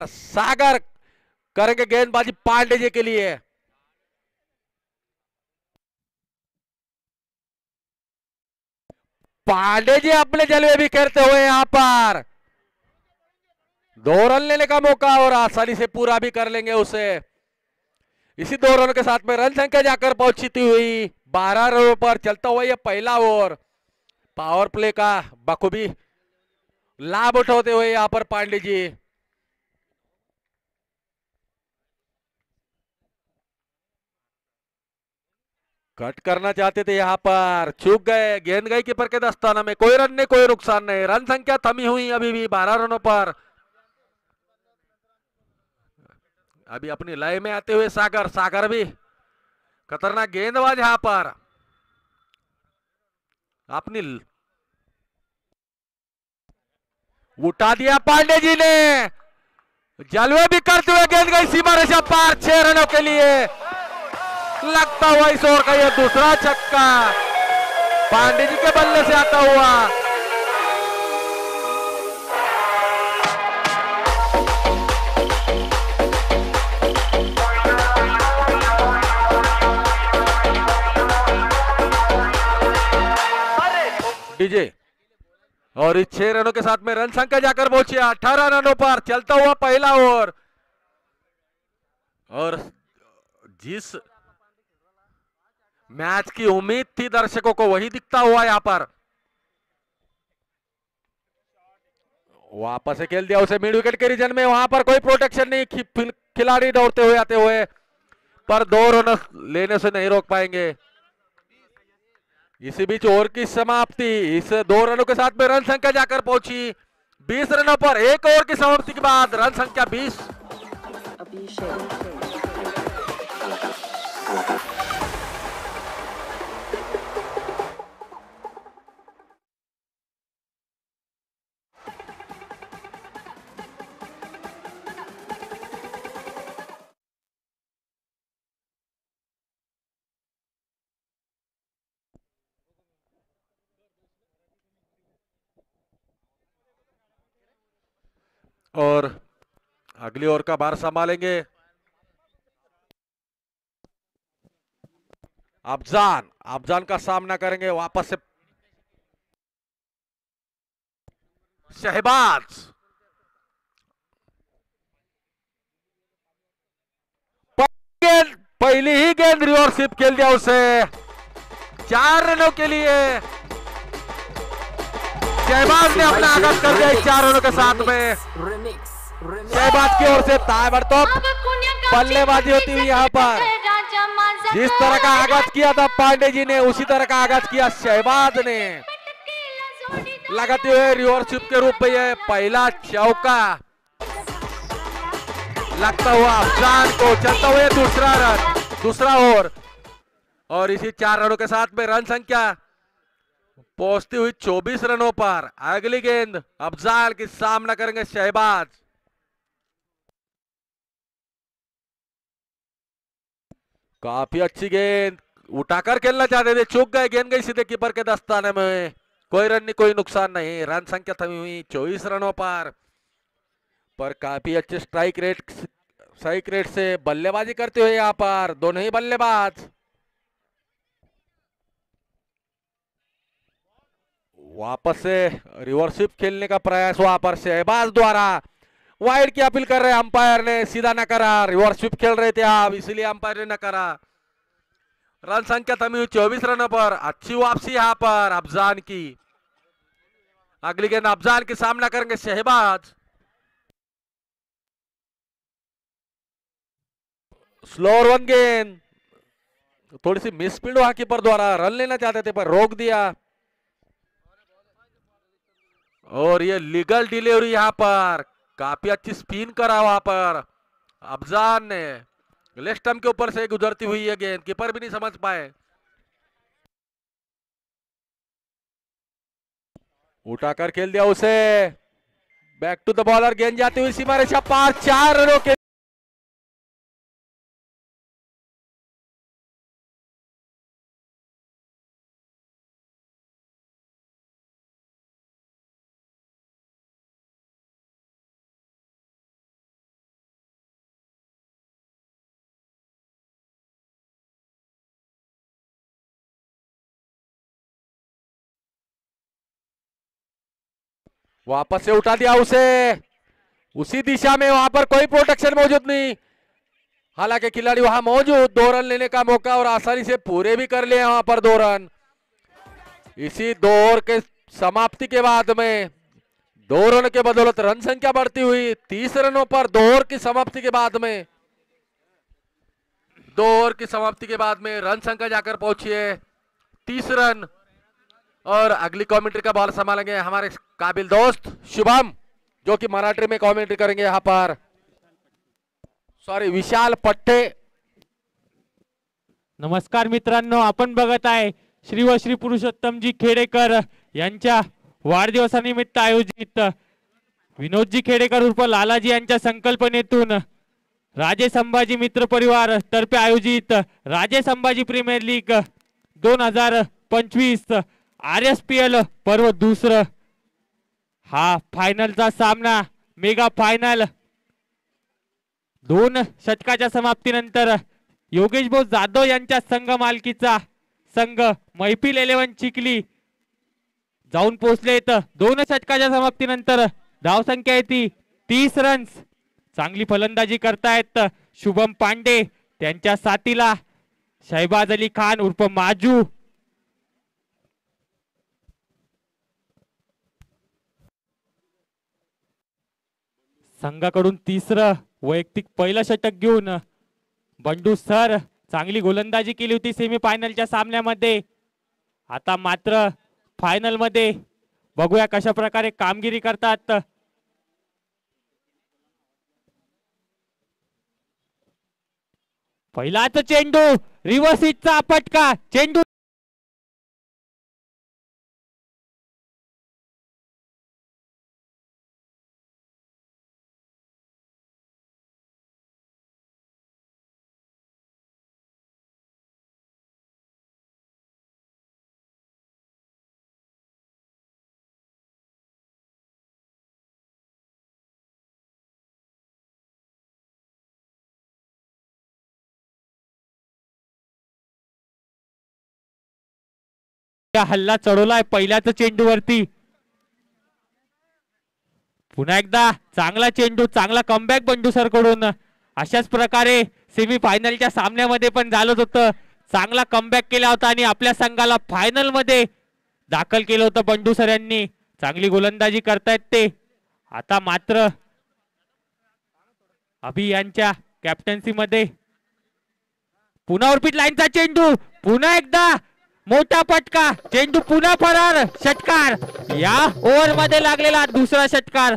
सागर करेंगे गेंदबाजी पांडे जी के लिए। पांडे जी अपने जलवे भी करते हुए यहां पर 2 रन लेने का मौका और आसानी से पूरा भी कर लेंगे उसे। इसी 2 रनों के साथ में रन संख्या जाकर पहुंचती हुई 12 रनों पर चलता हुआ यह पहला ओवर। पावर प्ले का बखूबी लाभ उठाते हुए यहां पर पांडे जी कट करना चाहते थे, यहां पर चूक गए, गेंद गई कीपर के दस्ताना में। कोई रन नहीं, कोई नुकसान नहीं, रन संख्या थमी हुई अभी भी 12 रनों पर। अभी अपनी लय में आते हुए सागर, सागर भी खतरनाक गेंदबाज यहां पर अपनी उठा दिया पांडे जी ने, जलवे भी करते हुए गेंद गई सीमा रेखा पार 6 रनों के लिए। लगता हुआ इस ओवर का यह दूसरा छक्का पांडे जी के बल्ले से आता हुआ। डीजे और इस 6 रनों के साथ में रन संख्या जाकर पहुंची 18 रनों पर चलता हुआ पहला ओवर। और जिस मैच की उम्मीद थी दर्शकों को वही दिखता हुआ यहां पर। वापस से खेल दिया उसे मिड विकेट के रीजन में, वहां पर कोई प्रोटेक्शन नहीं, खिलाड़ी दौड़ते हुए आते हुए, पर 2 रन लेने से नहीं रोक पाएंगे। इसी बीच ओवर की समाप्ति इस 2 रनों के साथ में रन संख्या जाकर पहुंची 20 रनों पर। एक ओवर की समाप्ति के बाद रन संख्या 20। और अगली ओवर का भार संभालेंगे अफजान। अफजान का सामना करेंगे वापस से शहबाज। गेंद, पहली ही गेंद रिवर्सिप खेल दिया उसे 4 रनों के लिए। शहबाज ने अपना आगाज कर दिया 4 रनों के साथ में। शहबाज की ओर से ताबड़तोड़ बल्लेबाजी होती हुई यहां पर। जिस तरह का आगाज किया था पांडे जी ने उसी तरह का आगाज किया शहबाज ने, लगाते हुए रिवर्सिप के रूप में यह पहला चौका लगता हुआ अफजान को। चलता हुआ दूसरा रन, दूसरा ओवर। और इसी 4 रनों के साथ में रन संख्या पहुंचती हुई 24 रनों पर। अगली गेंद अफजाल की सामना करेंगे शहबाज। काफी अच्छी गेंद, उठाकर खेलना चाहते थे, चूक गए, गेंद गई सीधे कीपर के दस्ताने में। कोई रन नहीं, कोई नुकसान नहीं, रन संख्या थमी हुई 24 रनों पर काफी अच्छे स्ट्राइक रेट से बल्लेबाजी करते हुए यहां पर दोनों ही बल्लेबाज। वापस से रिवर्सिप खेलने का प्रयास वहां पर शहबाज द्वारा। वाइड की अपील कर रहे अंपायर ने, सीधा न करा, रिवर्सिप खेल रहे थे आप, इसलिए अंपायर ने न करा। रन संख्या थमी हुई 24 रनों पर। अच्छी वापसी यहां पर अफजान की। अगली गेंद अफजान की सामना करेंगे शहबाज। स्लोअर वन गेंद, थोड़ी सी मिस स्पीड वहां कीपर द्वारा, रन लेना चाहते थे पर रोक दिया। और ये लीगल डिलीवरी यहां पर काफी अच्छी स्पिन करा वहां पर अफजान ने। लेग स्टंप के ऊपर से गुजरती हुई है गेंद, कीपर भी नहीं समझ पाए। उठाकर खेल दिया उसे, बैक टू द बॉलर, गेंद जाती हुई सीमा रेखा पार 4 रनों के वापस से उठा दिया उसे, उसी दिशा में, वहां पर कोई प्रोटेक्शन मौजूद नहीं। हालांकि खिलाड़ी वहां मौजूद, 2 रन लेने का मौका और आसानी से पूरे भी कर लिए वहां पर 2 रन। इसी 2 ओवर के समाप्ति के बाद में 2 रन के बदौलत रन संख्या बढ़ती हुई 30 रनों पर 2 ओवर की समाप्ति के बाद में, 2 ओवर की समाप्ति के बाद में रन संख्या जाकर पहुंची है 30 रन। और अगली कमेंट्री का बॉल संभालेंगे हमारे काबिल दोस्त शुभम, जो कि मराठी में कमेंट्री करेंगे यहां पर, सॉरी विशाल पट्टे। नमस्कार मित्रांनो, आपण बघत आहे श्री व श्री पुरुषोत्तमजी खेडेकर यांच्या वाढदिवसानिमित्त आयोजित विनोदजी खेडेकर उर्फ लालाजी यांच्या संकल्पनेतून राजे संभाजी मित्र परिवार तर्फे आयोजित राजे संभाजी प्रीमियर लीग 2025 RSPL पर्व दुसरं हा फायनलचा सामना, मेगा फायनल। 2 षटकाच्या समाप्तीनंतर योगेश भाऊ जाधव यांच्या संघ मालकीचा संघ मैफिल 11 चिखली जाऊन पोहोचलेत। 2 षटकाच्या समाप्तीनंतर धावसंख्या येते 30 रन्स। चांगली फलंदाजी करतायत शुभम पांडे, त्यांच्या साथीला शहबाज अली खान उर्फ माजू। संघाकडून तिसरं वैयक्तिक पहिलं षटक घेऊन बंडू सर चांगली गोलंदाजी केली होती सेमीफायनलच्या सामन्यामध्ये। आता मात्र फायनल मध्ये बघूया कशा प्रकारे कामगिरी करतात। पहिलाच चेंडू, रिव्हर्स हिटचा फटका, चेंडू हल्ला चढवलाय पहिल्याच चेंडूवरती। पुन्हा एकदा चांगला चेंडू, चांगला कमबॅक बंडू सर कडून। अशाच प्रकारे सेमीफायनलच्या सामन्यामध्ये पण झालं होतं, चांगला कमबॅक केला होता आणि आपल्या संघाला फायनल मध्ये दाखल केलं होतं बंडू सर यांनी। चांगली गोलंदाजी करतायत ते। आता मात्र अभि यांच्या कॅप्टन्सी मध्ये पुन्हा ऑर्बिट लाईनचा चेंडू, पुन्हा एकदा मोठा फटका, चेंडू पुन्हा फरार, षटकार। या ओव्हर मध्ये लागलेला दुसरा षटकार।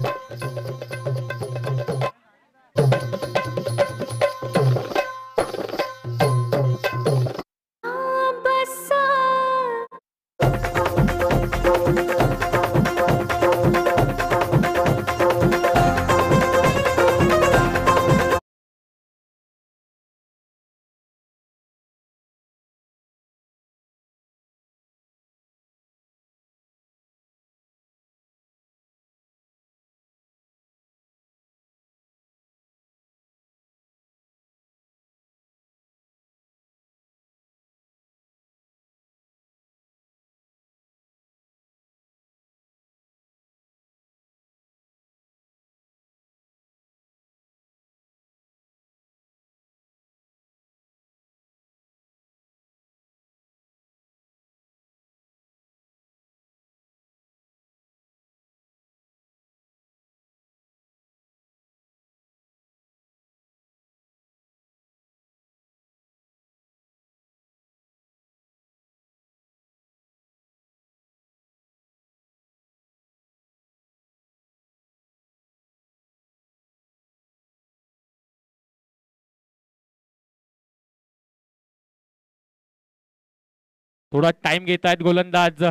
थोड़ा टाइम घेत आहेत गोलंदाज।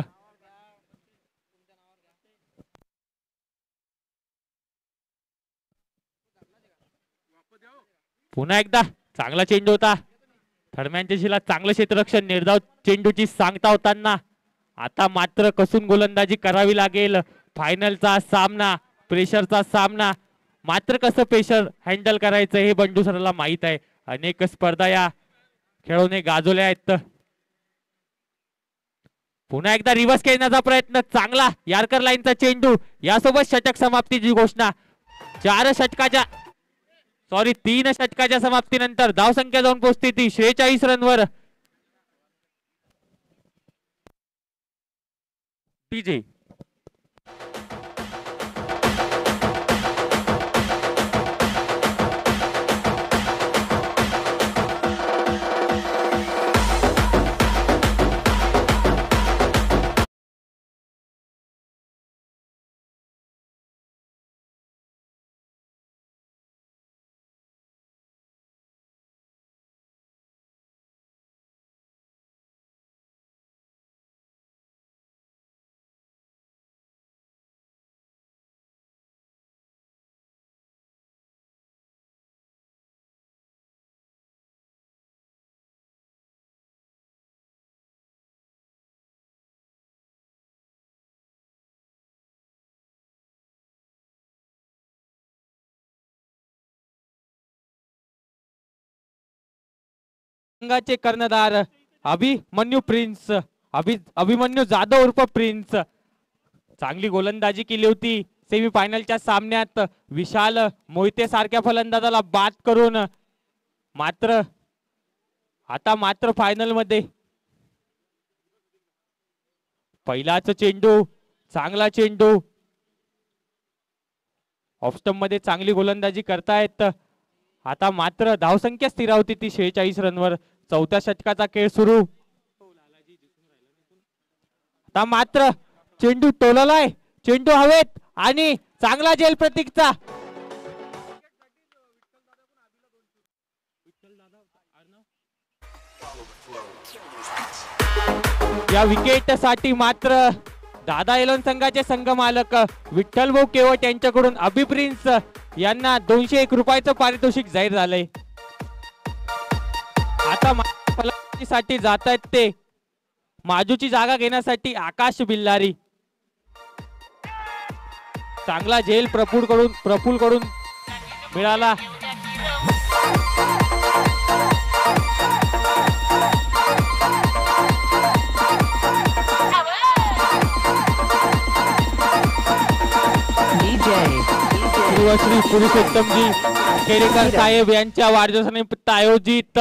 पुन्हा एकदा चांगला चेंडू होता, थर्मॅनच्या शिला चांगलं क्षेत्ररक्षण, निर्धाव चेंडूची सांगता होताना आता मात्र कसून गोलंदाजी करावी लागेल। फायनलचा सामना, प्रेशरचा सामना, मात्र कसं प्रेशर हँडल करायचं हे बंडू सरला माहित आहे। अनेक स्पर्धा या खेळाडूने गाजवल्या आहेत। पुन्हा एकदा रिव्हर्स खेळण्याचा प्रयत्न, चांगला यार्कर लाईनचा चेंडू, यासोबत षटक समाप्तीची घोषणा. 3 षटकाच्या समाप्तीनंतर धावसंख्या जाऊन पोहोचते ती 46 रनवर. डीजे संघाचे कर्णधार अभिमन्यू प्रिन्स, अभिमन्यू जाधव उर्फ प्रिन्स, चांगली गोलंदाजी केली होती सेमीफायनलच्या सामन्यात. विशाल मोहिते सारख्या फलंदाजाला बाद करून मात्र फायनल मध्ये पहिलाच चेंडू, चांगला चेंडू, ऑफस्टंप मध्ये चांगली गोलंदाजी करतायत. आता मात्र धावसंख्या स्थिरावती ती 46 रनवर. चौथ्या षटकाचा खेळ सुरू. आता मात्र चेंडू टोललाय, चेंडू हवेत आणि चांगला झेल प्रतीकचा. या विकेट साठी मात्र दादा एलोन संघाचे संघ मालक विठ्ठल भाऊ केवट यांच्याकडून अभि प्रिन्स यांना 201 रुपयाचं पारितोषिक जाहीर झालंय. आता फलंदाजीसाठी जात आहेत ते माजूची जागा घेण्यासाठी आकाश बिल्लारी. चांगला झेल प्रफुल कडून मिळाला. श्री पुरुषोत्तमजी खेडेकर साहेब यांच्या वाढदिवसानिमित्त आयोजित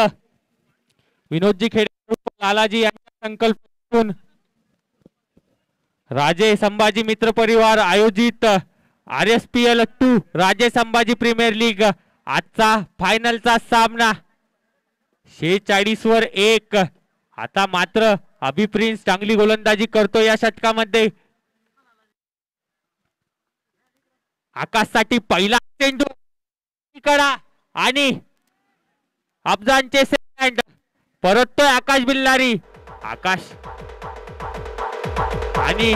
विनोदजी खेडेकर लालाजी यांच्या संकल्पनेतून राजे संभाजी मित्र परिवार आयोजित RSPL 2 राजे संभाजी प्रीमियर लीग आजचा फायनलचा सामना 46 वर 1. आता मात्र अभि प्रिन्स चांगली गोलंदाजी करतो या षटकामध्ये. आकाशसाठी पहिला चेंडू कडा आणि अफजानचे सेकंड, परततोय आकाश बिल्लारी. आकाश आणि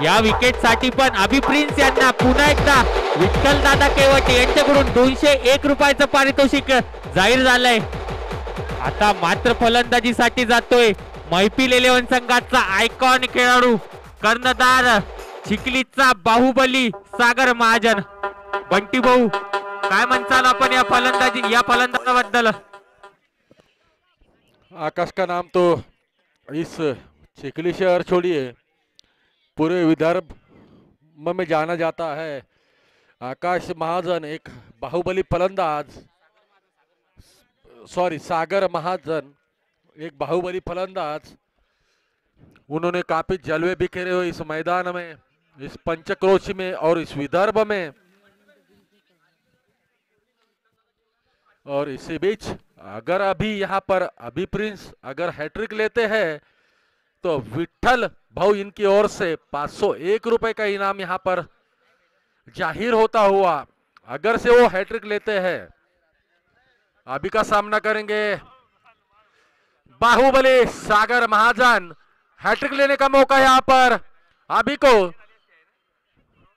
या विकेट साठी पण अभि प्रिन्स यांना पुन्हा एकदा विठ्ठल दादा केवट यांच्याकडून 201 रुपयाचं पारितोषिक जाहीर झालंय. आता मात्र फलंदाजीसाठी जातोय मैफिल 11 संघाचा आयकॉन खेळाडू कर्णधार चिखलीचा बाहुबली सागर महाजन. बंटी भाऊ काय म्हणताल आपण या फलंदाजाबद्दल? आकाश का नाम तो इस चिखली शहर छोड़िए पूरे विदर्भ में जाना जाता है. आकाश महाजन एक बाहुबली फलंदाज, सागर महाजन एक बाहुबली फलंदाज. उन्होंने काफी जलवे बिखेरे हुए इस मैदान में, इस पंचक्रोशी में और इस विदर्भ में. और इसी बीच अगर अभी यहाँ पर अभि प्रिंस अगर हैट्रिक लेते हैं तो विठ्ठल भाऊ इनकी ओर से 501 रुपए का इनाम यहाँ पर जाहिर होता हुआ. अगर से वो हैट्रिक लेते हैं अभी का सामना करेंगे बाहुबली सागर महाजन. हैट्रिक लेने का मौका यहाँ पर अभी को,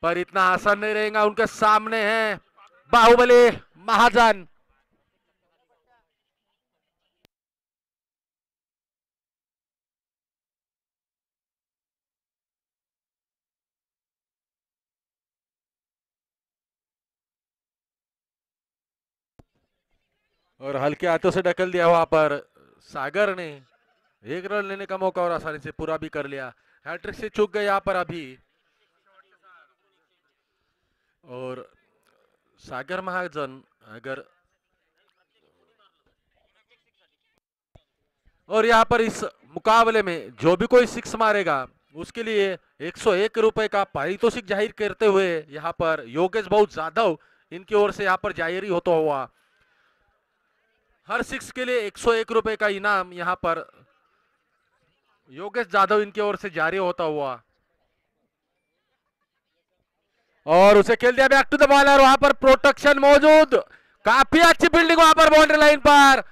पर इतना आसान नहीं रहेगा. उनके सामने है बाहुबली महाजन. और हल्के हाथों से ढकल दिया वहां पर सागर ने. 1 रन लेने का मौका और आसानी से पूरा भी कर लिया. हैट्रिक से चूक गए यहाँ पर अभी। और सागर महाजन अगर और यहाँ पर इस मुकाबले में जो भी कोई सिक्स मारेगा उसके लिए 101 रुपए का पारितोषिक जाहिर करते हुए यहाँ पर योगेश भाऊ जाधव इनकी ओर से यहाँ पर जाहिर होता हुआ हर सिक्स के लिए 101 रुपए का इनाम यहाँ पर योगेश जाधव इनकी ओर से जारी होता हुआ। और उसे खेल दिया बैक टू द बॉलर। वहां पर प्रोटेक्शन मौजूद, काफी अच्छी फील्डिंग वहां पर बाउंड्री लाइन पर।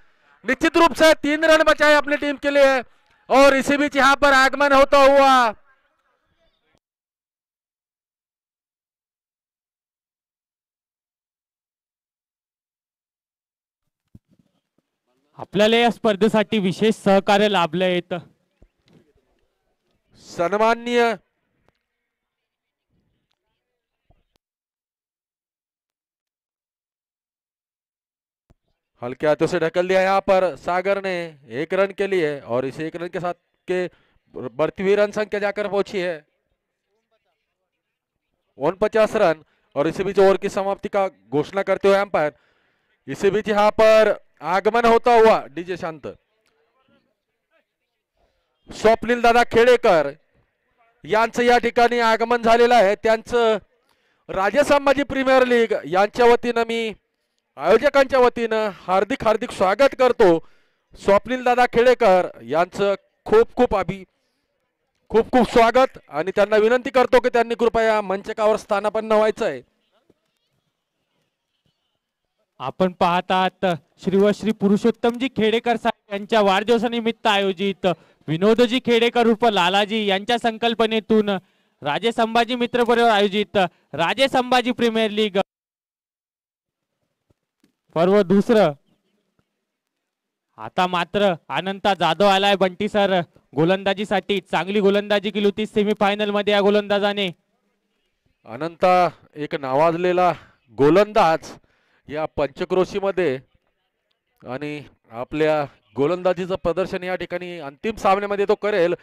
निश्चित रूप से 3 रन बचाए अपनी टीम के लिए। और इसी बीच यहां पर आगमन होता हुआ आपल्याला या स्पर्धेसाठी विशेष सहकार्य लाभलं येत सन्माननीय हल्के हाथों से ढकल दिया यहाँ पर सागर ने 1 रन के लिए। और इस 1 रन के साथ के बढ़ती हुई रन संख्या जाकर पहुंची है 49 रन। और इसी बीच ओवर की समाप्ति का घोषणा करते हुए अंपायर इसी बीच यहाँ पर आगमन होता हुआ डीजे शांत स्वप्नील दादा खेडेकर यांचं या ठिकाणी आगमन झालेलं आहे। त्यांचं राजे संभाजी प्रीमियर लीग यांच्या वतीनं मी आयोजकांच्या वतीनं हार्दिक हार्दिक स्वागत करतो। स्वप्नील दादा खेडेकर यांचं खूप खूप स्वागत आणि त्यांना विनंती करतो की त्यांनी कृपया मंचकावर स्थानापन्न व्हायचं आहे। आपण पाहत आहात श्री व श्री पुरुषोत्तमजी खेडेकर साहेब यांच्या वाढदिवसानिमित्त आयोजित विनोदजी खेडेकर उर्फ लालाजी यांच्या संकल्पनेतून राजे संभाजी मित्र परिवार आयोजित राजे संभाजी प्रीमियर लीग पर्व दुसरं। आता मात्र अनंता जाधव आलाय बंटी सर गोलंदाजीसाठी। चांगली गोलंदाजी केली होती सेमीफायनल मध्ये या गोलंदाजाने। अनंता एक नावाजलेला गोलंदाज या पंचक्रोशी मध्ये आणि आपल्या गोलंदाजीचं प्रदर्शन या ठिकाणी अंतिम सामन्यामध्ये तो करेल।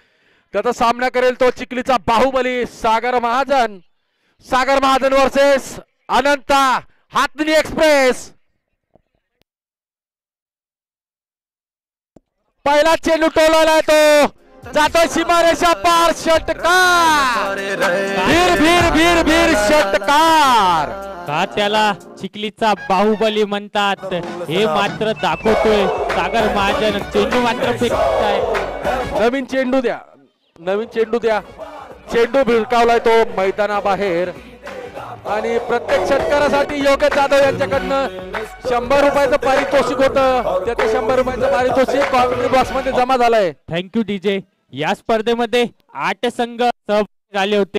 त्याचा सामना करेल तो चिखलीचा बाहुबली सागर महाजन। सागर महाजन वर्सेस अनंता हातनी एक्सप्रेस। पहिला चेंडू टोलवलाय तो जातोय सीमारेषा पार षटकार। भीर षटकार। का त्याला चिखलीचा बाहुबली म्हणतात हे मात्र दाखवतोय सागर महाजन। चेंडू मात्र फेकताय। नवीन चेंडू द्या। चेंडू भिरकावलाय तो मैदानाबाहेर आणि प्रत्येक षटकारासाठी योगेश जाधव यांच्याकडनं 100 रुपयाचं पारितोषिक होतं। त्याचे 100 रुपयाचं पारितोषिक कॉमेंट्री बॉक्स मध्ये जमा झालंय। Thank you DJ. या स्पर्धेमध्ये 8 संघ सहभागी झाले होते।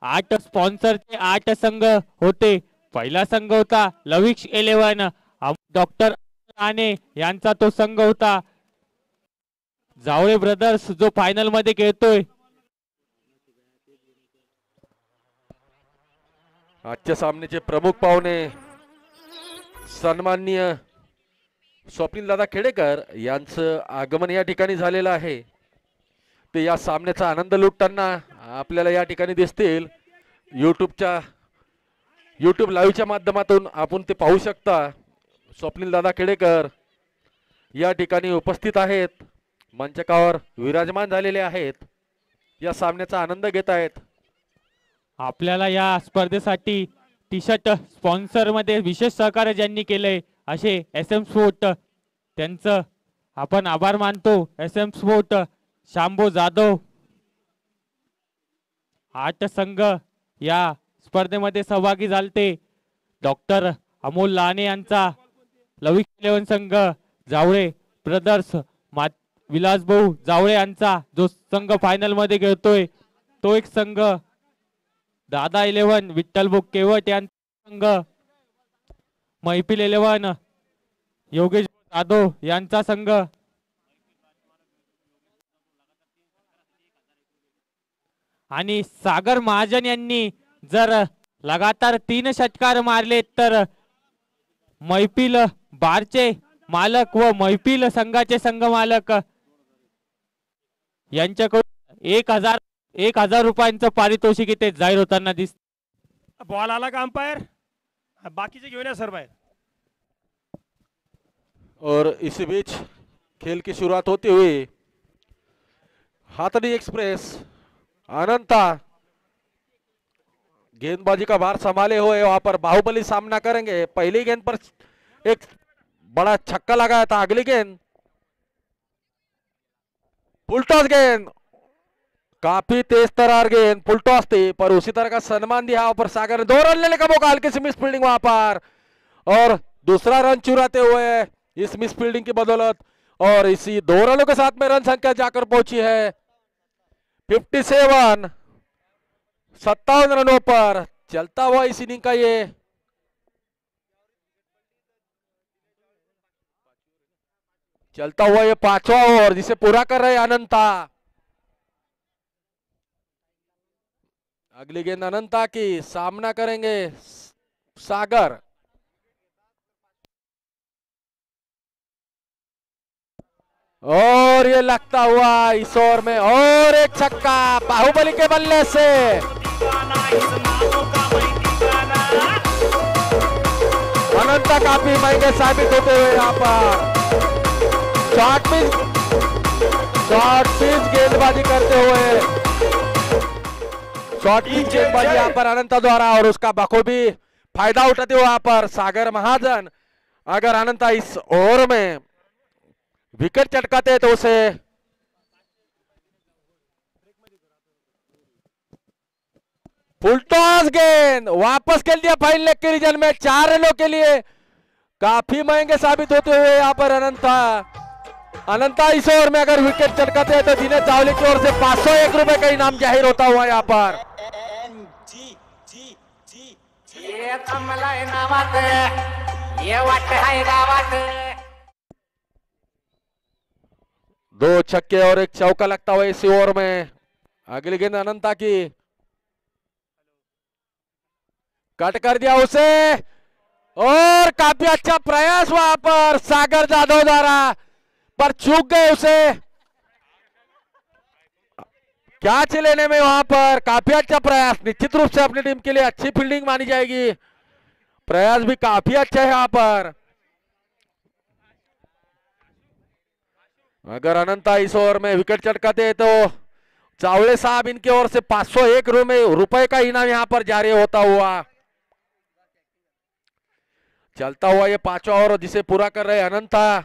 8 स्पॉन्सरचे 8 संघ होते। पहिला संघ होता लविक्स 11 डॉक्टर आने यांचा तो संघ होता। जावळे ब्रदर्स जो फायनल मध्ये खेळतोय। आजच्या सामन्याचे प्रमुख पाहुणे सन्माननीय स्वप्नील दादा खेडेकर यांचं आगमन या ठिकाणी झालेलं आहे। ते या सामन्याचा आनंद लुटताना आपल्याला या ठिकाणी दिसतील। यूट्यूब लाईव्हच्या माध्यमातून आपण ते पाहू शकता। स्वप्नील दादा खेडेकर या ठिकाणी उपस्थित आहेत, मंचकावर विराजमान झालेले आहेत, या सामन्याचा आनंद घेत आहेत। आपल्याला या स्पर्धेसाठी टी शर्ट स्पॉन्सर मध्ये विशेष सहकार्य ज्यांनी केलंय असे SM स्पोर्ट त्यांचं आपण आभार मानतो। SM sport शांभो Jadhav. 8 संघ या स्पर्धेमध्ये सहभागी झालते। डॉक्टर अमोल लाने यांचा लविक्स 11 संघ, जावळे ब्रदर्स विलास भाऊ जावळे यांचा जो संघ फायनल मध्ये खेळतोय तो एक संघ, दादा 11 विठ्ठल भाऊ केवट यांचा संघ, मैफिल 11 योगेश जाधव यांचा संघ आणि सागर महाजन यांनी जर लगातार 3 षटकार मारले तर मैफिल बारचे मालक व मैफिल संघाचे संघ मालक यांच्याकडून 1000 1,000 रुपयांचं पारितोषिक इथे जाहीर होताना बॉल आला का अंपायर बाकीचे घेऊन या सर बाहेर. और इसी बीच खेल की शुरुआत होती हुई हाथनी एक्सप्रेस अनंता गेंदबाजी का भार संभाले हुए वहां पर बाहुबली सामना करेंगे. पहली गेंद पर एक बड़ा छक्का लगाया था. अगली गेंद फुलटॉस गेंद, काफी तेज तरार गेंद फुलटॉस थी पर उसी तरह का सम्मान दिया वहां पर सागर ने. 2 रन लेने का मौका, हल्की सी मिस फील्डिंग वहां पर और दूसरा रन चुराते हुए इस मिस फील्डिंग की बदौलत और इसी 2 रनों के साथ में रन संख्या जाकर पहुंची है 57. 57 रनों पर चलता हुआ इस इनिंग का ये पांचवा ओवर जिसे पूरा कर रहे अनंता. अगली गेंद अनंता की, सामना करेंगे सागर. और ये लगता हुआ इस ओवर में और एक छक्का बाहुबली के बल्ले से. अनंता काफी महंगे साबित होते हुए यहाँ पर शॉर्ट पिच गेंदबाजी करते हुए शॉर्ट पिच गेंदबाजी यहाँ पर अनंता द्वारा और उसका बखूबी फायदा उठाते हुए यहाँ पर सागर महाजन. अगर अनंता इस ओवर में विकेट चटकाते तो उसे फुलटॉस गेंद वापस खेल दिया फाइन लेग के रीजन में 4 रनों के लिए. काफी महंगे साबित होते हुए यहाँ पर अनंता इस ओवर में अगर विकेट चटकाते हैं तो दिनेश चावले की ओर से 501 रुपए का इनाम जाहिर होता हुआ यहाँ पर. दो छक्के और एक चौका लगता हुआ इस ओवर में. अगली गेंद अनंता की, कट कर दिया उसे और काफी अच्छा प्रयास वहां पर सागर जाधव द्वारा पर चूक गए उसे कैच लेने में. वहां पर काफी अच्छा प्रयास, निश्चित रूप से अपनी टीम के लिए अच्छी फील्डिंग मानी जाएगी. प्रयास भी काफी अच्छा है यहाँ पर. अगर अनंता इस ओवर में विकेट चटकाते तो चावले साहब इनकी ओर से 501 रुपए का इनाम यहाँ पर जारी होता हुआ. चलता हुआ ये 5वां ओवर जिसे पूरा कर रहे अनंता.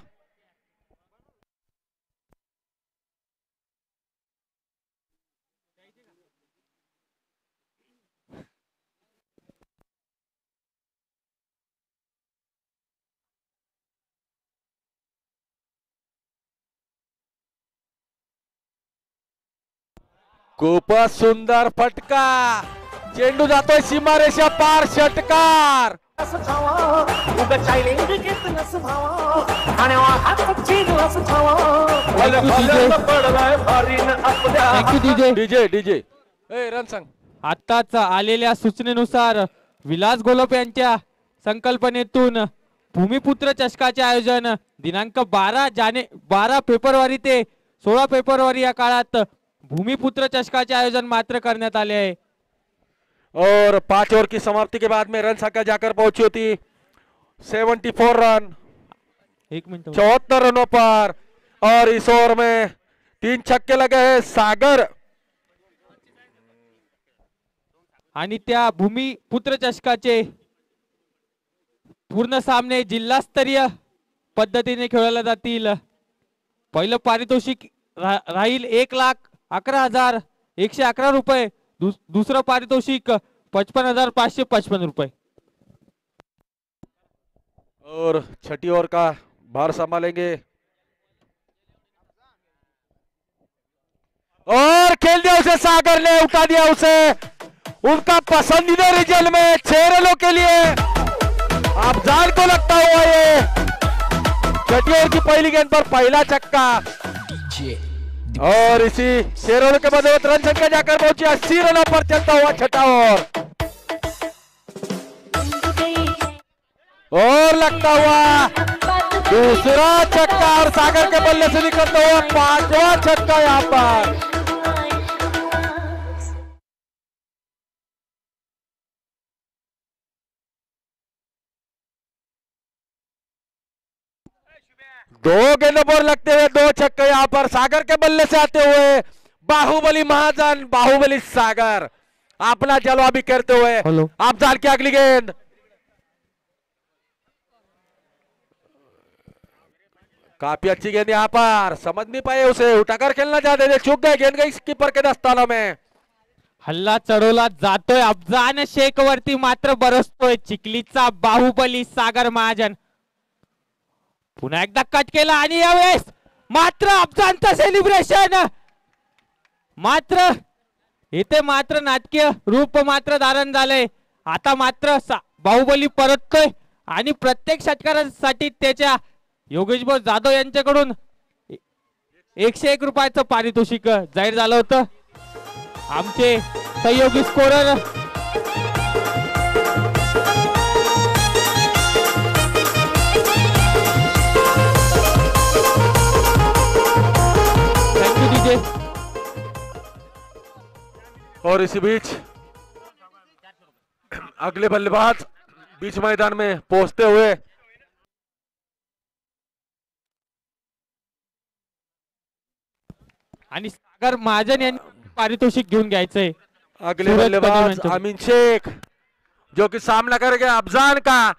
खूपच सुंदर फटका, चेंडू जातोय सीमारेषा पार, षटकार. डीजे डीजे रन सांग. आताच आलेल्या सूचनेनुसार विलास गोलप यांच्या संकल्पनेतून भूमिपुत्र चषकाचे आयोजन दिनांक 12 फेब्रुवारी ते 16 फेब्रुवारी या काळात भूमिपुत्र चषकाचे आयोजन मात्र करण्यात आले आहे. और 5 ओवर की समाप्ति के बाद में रन संख्या जाकर पहुंची होती 74 रन. 74 रनों पर और इस ओवर में 3 छक्के लगे हैं सागर. आणि त्या भूमिपुत्र चषकाचे पूर्ण सामने जिल्हास्तरीय पद्धतीने खेळवले जातील. पहिलं पारितोषिक राहील 1,11,111 रुपये. दूसरा पारितोषिक 55,555 रुपए. और छठी ओवर का भार संभालेंगे और खेल दिया उसे सागर ने, उठा दिया उसे उनका पसंदीदा रीजन में 6 रनों के लिए. अफजाल को लगता हुआ ये छठी ओवर की पहली गेंद पर पहला छक्का और इसी 6 रनों के बदौलत रन संख्या जाकर पहुंची 80 रनों पर. चलता हुआ छठा ओवर और लगता हुआ दूसरा छक्का और सागर के बल्ले से निकलता हुआ 5वां छक्का यहाँ पर. दो गेंदों पर लगते हुए दो छक्के यहाँ पर सागर के बल्ले से आते हुए बाहुबली महाजन, बाहुबली सागर अपना जलवा भी करते हुए। हेलो। अफजान की अगली गेंद, काफी अच्छी गेंद यहाँ पर, समझ नहीं पाए उसे, उठाकर खेलना चाहते थे, चूक गए, गेंद गई कीपर के दस्तानों में। हल्ला चढवला जातोय अफजान शेख वरती, मात्र बरसतोय चिखलीचा बाहुबली सागर महाजन। पुन्हा एकदा कट केला आणि यावेळेस मात्र अफजानचं सेलिब्रेशन, मात्र इथे मात्र नाटकीय रूप मात्र धारण झालंय। आता मात्र बाहुबली परततोय आणि प्रत्येक षटकारासाठी त्याच्या योगेश भाऊ जाधव यांच्याकडून 101 रुपयाचं पारितोषिक जाहीर झालं होतं। आमचे सहयोगी स्कोरर थँक्यू डीजे। और इसी बीच अगले बल्लेबाज बीच मैदान में पहुंचते हुए आणि सागर महाजन यांनी पारितोषिक घेऊन घ्यायचंय। अगले सूरज बल्लेबाज कदम अमीन शेख जो कि सामना करेंगे अफजान का,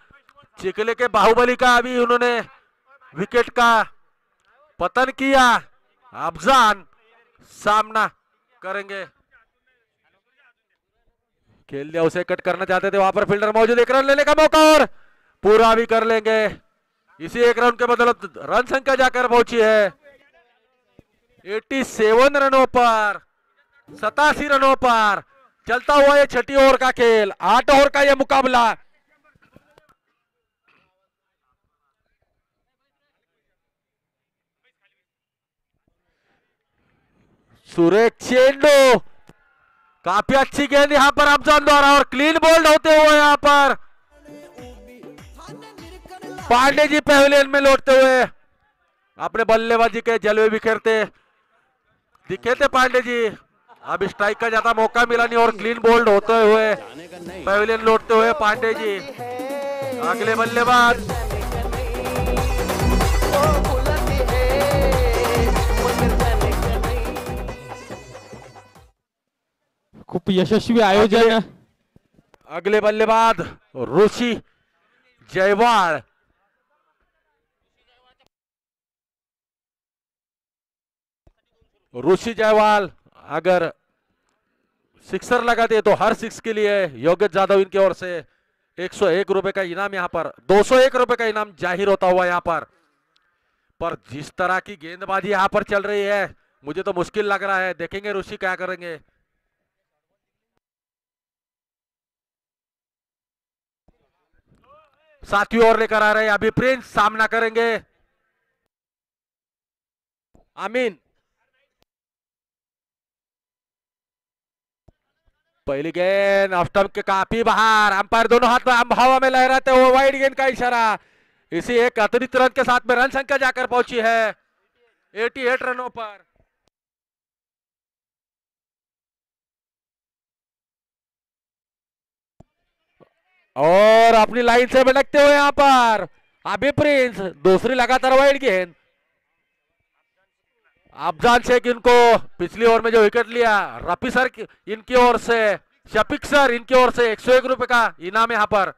चिखले के बाहुबली का। अभी उन्होंने विकेट का पतन किया, अफजान सामना करेंगे। खेल दिया, उसे कट करना चाहते थे, वहां पर फील्डर मौजूद, एक रन लेने का मौका और पूरा भी कर लेंगे। इसी एक रन के बदौलत रन संख्या जाकर पहुंची है 87 रनों पर, 87 रनों पर चलता हुआ ये छठी ओवर का खेल, 8 ओवर का ये मुकाबला। सुरेश चेंडू, काफी अच्छी गेंद यहाँ पर अफजान द्वारा और क्लीन बोल्ड होते हुए यहाँ पर पांडे जी पवेलियन में लौटते हुए अपने बल्लेबाजी के जलवे बिखेरते दिखे थे पांडे जी। अब स्ट्राइक का ज्यादा मौका मिला नहीं और क्लीन बोल्ड होते हुए पवेलियन लौटते हुए पांडे जी। अगले बल्लेबाज खूप यशस्वी आयोजन। अगले बल्लेबाज ऋषि जयवाल, ऋषि जयवाल अगर सिक्सर लगाते तो हर सिक्स के लिए योगेश जाधव इनकी ओर से 101 रुपए का इनाम, यहाँ पर 201 रुपए का इनाम जाहिर होता हुआ यहाँ पर जिस तरह की गेंदबाजी यहाँ पर चल रही है मुझे तो मुश्किल लग रहा है। देखेंगे ऋषि क्या करेंगे। सातवीं ओवर लेकर आ रहे हैं अभी प्रिंस, सामना करेंगे आमीन। पहली गेंद ऑफ स्टंप के काफी बाहर, अंपायर दोनों हाथ में हवा में लहराते हुए वाइड गेंद का इशारा। इसी एक अतिरिक्त रन के साथ में रन संख्या जाकर पहुंची है 88 रनों पर। और अपनी लाइन से भटकते हुए यहाँ पर अभी प्रिंस, दूसरी लगातार वाइड गेंद। अफजान शेख इनको पिछली ओवर में जो विकेट लिया, रफी सर इनकी ओर से, शफीक सर इनकी ओर से 101 रुपए का इनाम यहाँ पर।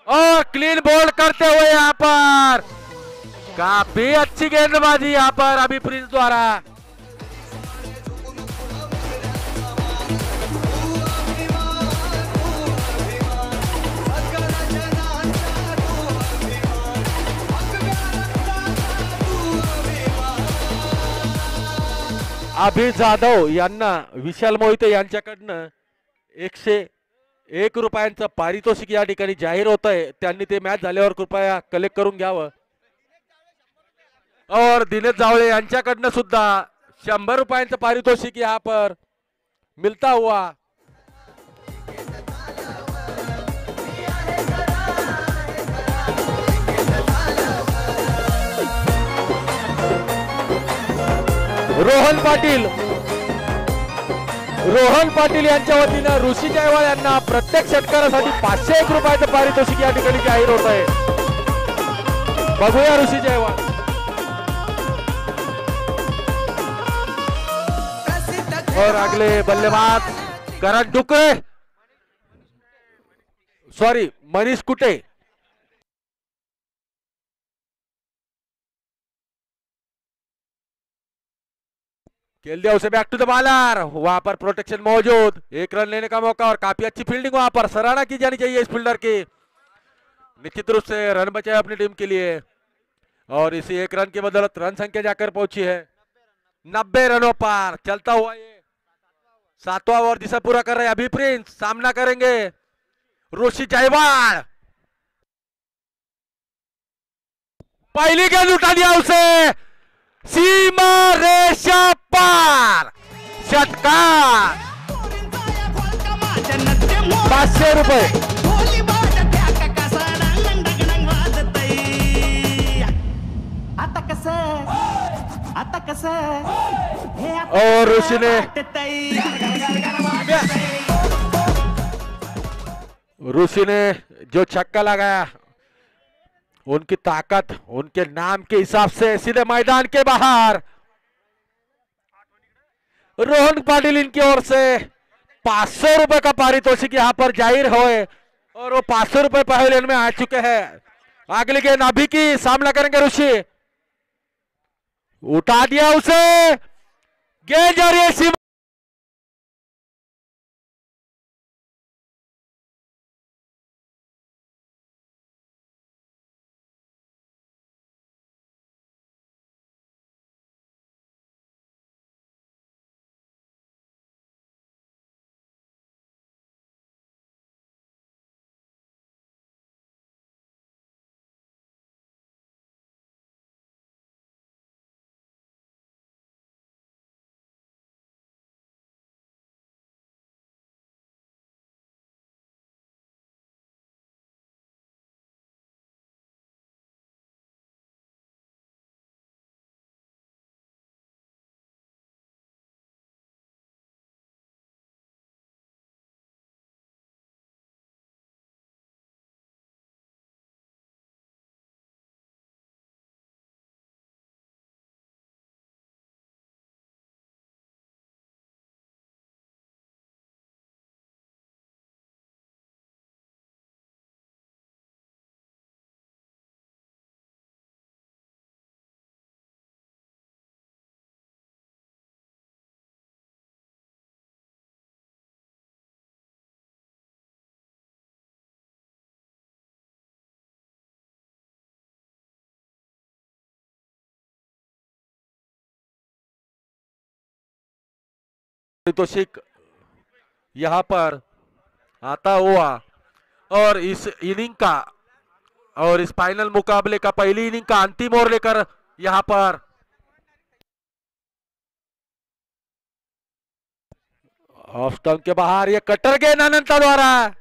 और क्लीन बोल्ड करते हुए यहाँ पर काफी अच्छी गेंदबाजी यहाँ पर अभी प्रिंस द्वारा। अभि जाधव यांना विशाल मोहिते यांच्याकडनं 101 रुपयांचं पारितोषिक या ठिकाणी जाहीर होत आहे। त्यांनी ते मॅच झाल्यावर कृपया कलेक्ट करून घ्यावं। और दिनेश जावळे यांच्याकडनं सुद्धा 100 रुपयांचं पारितोषिक यहाँ पर मिलता हुआ। रोहन पाटील यांच्या वतीनं ऋषी जयवाल यांना प्रत्येक षटकारासाठी 501 रुपयाचं पारितोषिक या ठिकाणी जाहीर होत आहे। बघूया ऋषी जयवाल. और अगले बल्लेबाज करण डुकरे, सॉरी मनीष कुटे. खेल दिया उसे बैक टू द बॉलर. वहां पर प्रोटेक्शन मौजूद, एक रन लेने का मौका और काफी अच्छी फील्डिंग वहां पर. सराहना की जानी चाहिए इस फील्डर की. निश्चित रूप से रन बचाए अपनी टीम के लिए और इसी एक रन की बदौलत रन संख्या जाकर पहुंची है 90 रनों पर. चलता हुआ ये 7वां ओवर जिसे पूरा कर रहे हैं अभी प्रिंस. सामना करेंगे ऋषि जयवाल. पहली गेंद उठा दिया उसे, सीमा रेषा पार. षटकार. 500 रुपये. और ऋषि ने जो छक्का लगाया, उनकी ताकत उनके नाम के हिसाब से सीधे मैदान के बाहर. रोहन पाटिल इनकी ओर से 500 रुपए का पारितोषिक यहां पर जाहिर हुए और वो 500 रुपए पवेलियन में आ चुके हैं. अगली गेंद अभी की सामना करेंगे ऋषि. उठा दिया उसे, गेंद जा रही है सीमा. पारितोषिक यहां पर आता हुआ और इस इनिंग का और इस फाइनल मुकाबले का पहली इनिंग का अंतिम ओवर लेकर यहां पर ऑफ स्टंप के बाहर ये कटर गेंद अनंता द्वारा.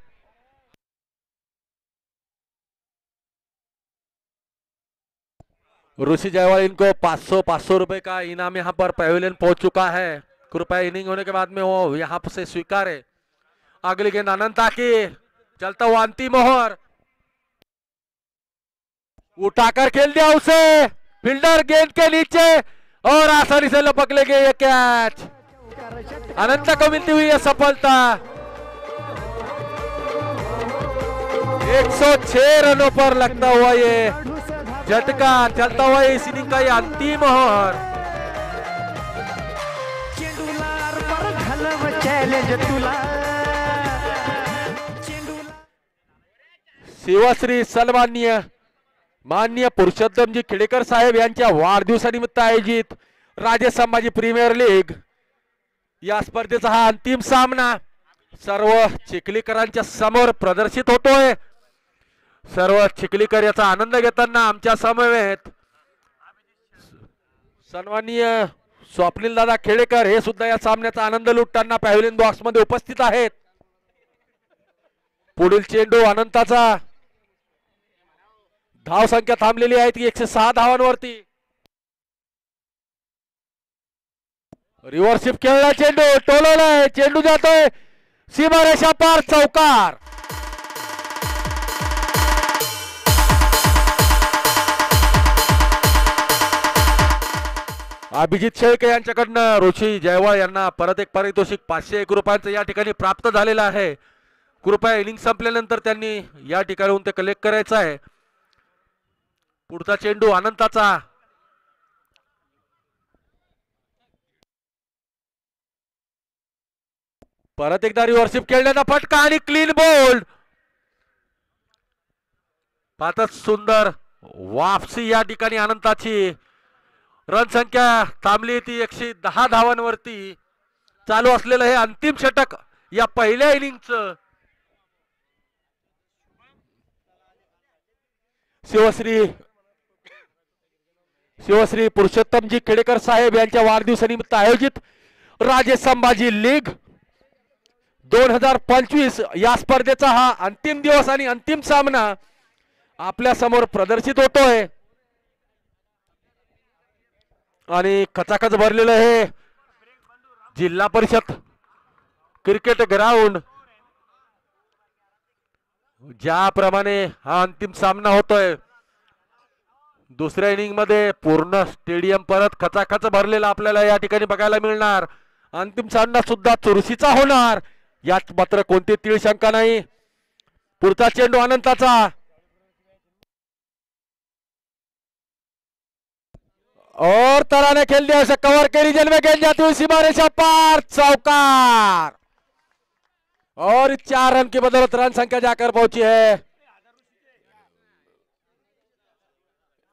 ऋषि जयवाल इनको 500 रुपए का इनाम यहां पर पवेलियन पहुंच चुका है. कृपया इनिंग होने के बाद में वो यहां से स्वीकारे. अगली गेंद अनंता की. चलता हुआ अंतिम ओवर, उठाकर खेल दिया उसे, फील्डर गेंद के नीचे और आसानी से लपक ले गए ये कैच. अनंता को मिलती हुई है सफलता. 106 रनों पर लगता हुआ ये झटका. चलता हुआ इस इनिंग का ये अंतिम ओवर. शिवश्री सन्माननीय माननीय पुरुषोत्तम जी खेडेकर साहेब यांच्या वाढदिवसानिमित्त आयोजित राजे संभाजी प्रीमियर लीग या स्पर्धेचा हा अंतिम सामना सर्व चिखलीकरांच्या समोर प्रदर्शित होतोय. सर्व चिखलीकर याचा आनंद घेताना आमच्या समवेत सन्माननीय स्वप्नील दादा खेडेकर हे सुद्धा या सामन्याचा आनंद लुटताना पॅव्हिलियन बॉक्स मध्ये उपस्थित आहेत. पुढील चेंडू अनंताचा. धाव संख्या थांबलेली आहे ती 106 धावांवरती. रिव्हर्स शिफ्ट खेळला चेंडू, टोलवलाय, चेंडू जातोय सीमारेषा पार, चौकार. अभिजित शेळके यांच्याकडनं ऋषी जयवाळ यांना परत एक पारितोषिक 501 रुपयांचं या ठिकाणी प्राप्त झालेलं आहे. कृपया इनिंग संपल्यानंतर त्यांनी या ठिकाणाहून ते कलेक्ट करायचं आहे. पुढचा चेंडू अनंताचा. परत एकदा रिव्हर्सिप खेळण्याचा फटका आणि क्लीन बोल्ड. पाचच सुंदर वापसी या ठिकाणी अनंताची. रन संख्या थांबली ती 110 धावांवरती. चालू असलेलं हे अंतिम षटक या पहिल्या इनिंगचं. शिवश्री पुरुषोत्तमजी खेडेकर साहेब यांच्या वाढदिवसानिमित्त आयोजित राजे संभाजी लीग 2025 या स्पर्धेचा हा अंतिम दिवस आणि अंतिम सामना आपल्या समोर प्रदर्शित होतोय. आणि खचाखच भरलेलं हे जिल्हा परिषद क्रिकेट ग्राउंड. ज्याप्रमाणे हा अंतिम सामना होतोय, दुसऱ्या इनिंग मध्ये पूर्ण स्टेडियम परत खचाखच भरलेला आपल्याला या ठिकाणी बघायला मिळणार. अंतिम सामना सुद्धा चुरशीचा होणार यात मात्र कोणती तीळ शंका नाही. पुढचा चेंडू अनंताचा. और तराने खेल दिया उसे कवर के रीजन में गेंद जाती हुई सीमा रेखा पार. चौकार. और 4 रन की बदौलत रन संख्या जाकर पहुंची है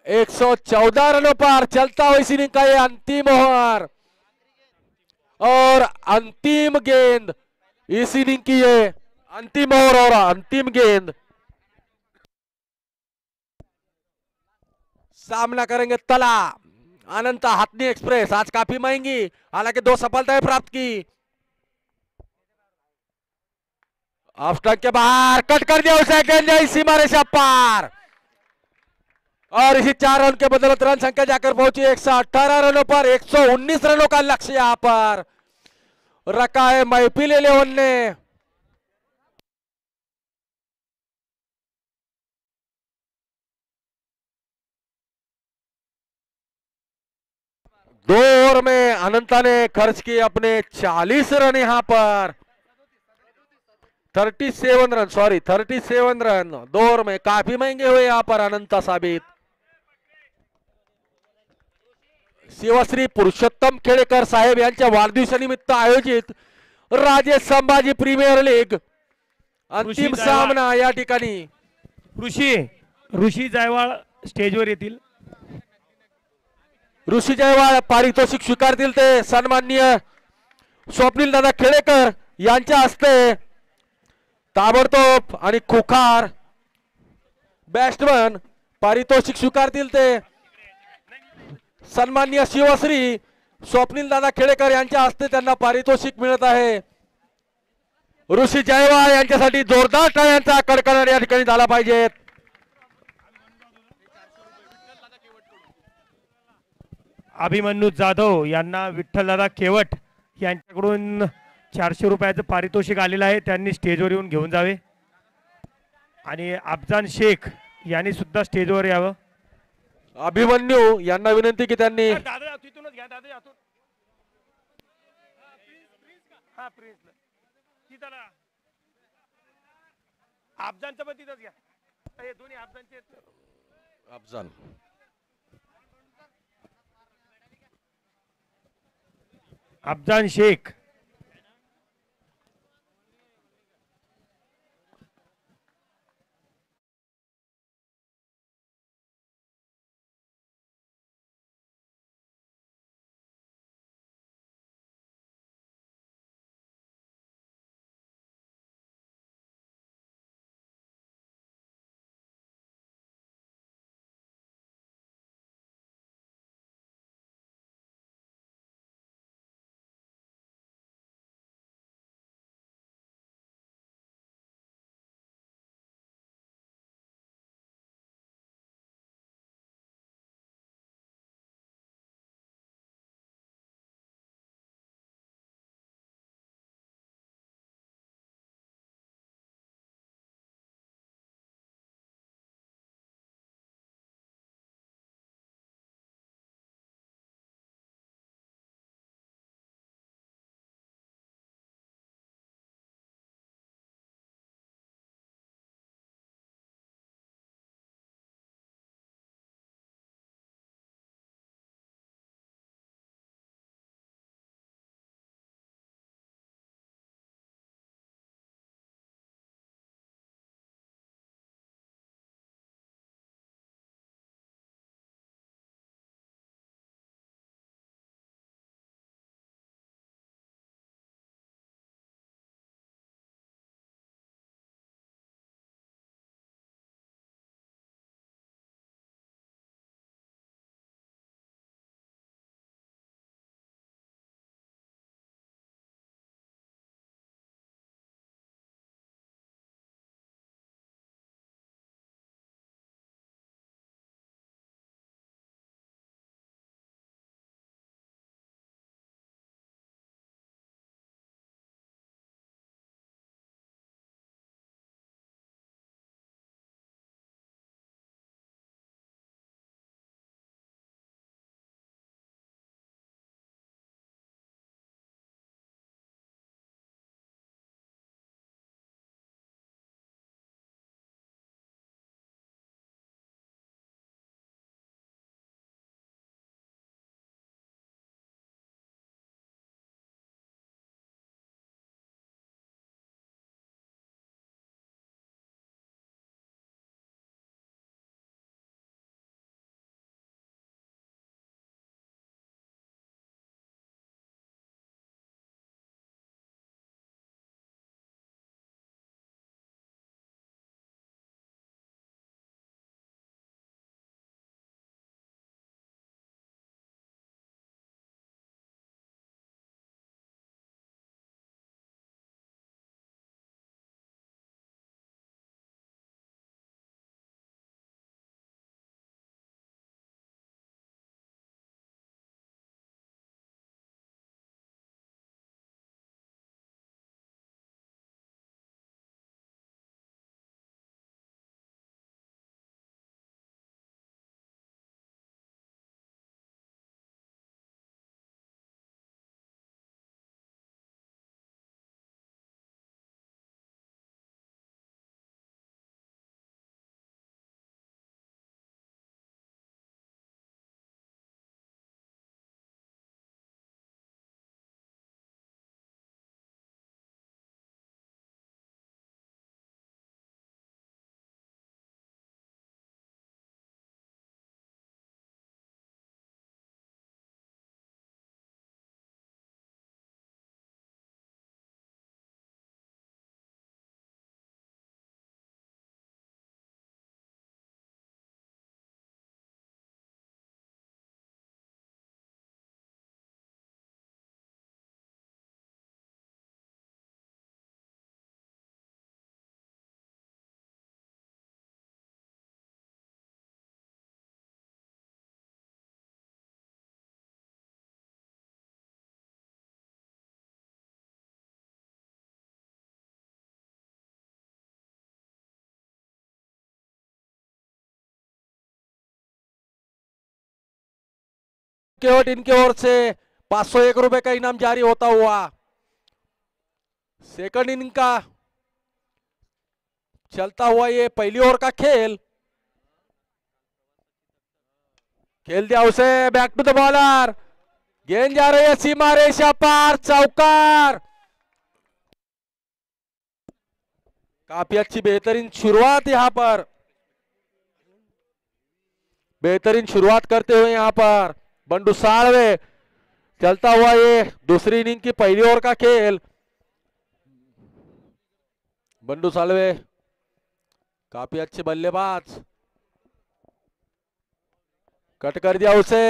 114 रनों पर. चलता हुआ इस इनिंग का ये अंतिम ओवर और अंतिम गेंद इस इनिंग की. ये अंतिम ओवर और अंतिम गेंद. सामना करेंगे तला. अनंत हाथनी एक्सप्रेस आज काफी महंगी, हालांकि 2 सफलताएं प्राप्त की. ऑफ स्टंप के बाहर कट कर दिया उसे. गेंद सीमा रेखा पार और इसी 4 रन के बदौलत रन संख्या जाकर पहुंची 118 रनों पर. 119 रनों का लक्ष्य यहां पर रखा है महफिल 11 ने. दो ओवर में अनंता ने खर्च किए अपने 40 रन यहां पर. 37 रन, सॉरी 37 रन 2 ओवर में. काफी महंगे हुए यहां पर अनंता साबित. शिवश्री पुरुषोत्तम खेडेकर साहेब यांच्या वाढदिवसानिमित्त आयोजित राजे संभाजी प्रीमियर लीग अंतिम सामना या ठिकाणी. ऋषी जायवाळ स्टेजवर येतील. ऋषी जयवाळ पारितोषिक स्वीकारतील ते सन्माननीय स्वप्नील दादा खेडेकर यांच्या हस्ते. ताबडतोब आणि खुखार बॅट्समन पारितोषिक स्वीकारतील ते सन्माननीय शिवश्री स्वप्नील दादा खेडेकर यांच्या हस्ते त्यांना पारितोषिक मिळत आहे. ऋषी जयवाळ यांच्यासाठी जोरदार टाळ्यांचा कडकडाट या ठिकाणी झाला पाहिजे. अभिमन्यू जाधव यांना विठ्ठलदादा केवट यांच्याकडून 400 रुपयाचं पारितोषिक आलेलं आहे. त्यांनी स्टेजवर येऊन घेऊन जावे. आणि अफजान शेख यांनी सुद्धा स्टेजवर यावं. अभिमन्यू यांना विनंती की त्यांनी दादा तिथूनच घ्या. दादा यातून. हा प्रिन्स तिथं अफजानचं पण तिथंच घ्या. हे दोन्ही अफजानचे अफजान अफजान शेख. केवट इनके ओर से 501 रुपए का इनाम जारी होता हुआ। सेकंड इनिंग का चलता हुआ ये पहली ओवर का खेल खेल दिया उसे, बैक टू द बॉलर, गेंद जा रही है सीमा रेखा पार, चौकार। काफी अच्छी बेहतरीन शुरुआत यहां पर, बेहतरीन शुरुआत करते हुए यहां पर बंडू साळवे। चलता हुआ ये दूसरी इनिंग की पहली ओवर का खेल। बंडू साळवे काफी अच्छे बल्लेबाज, कट कर दिया उसे,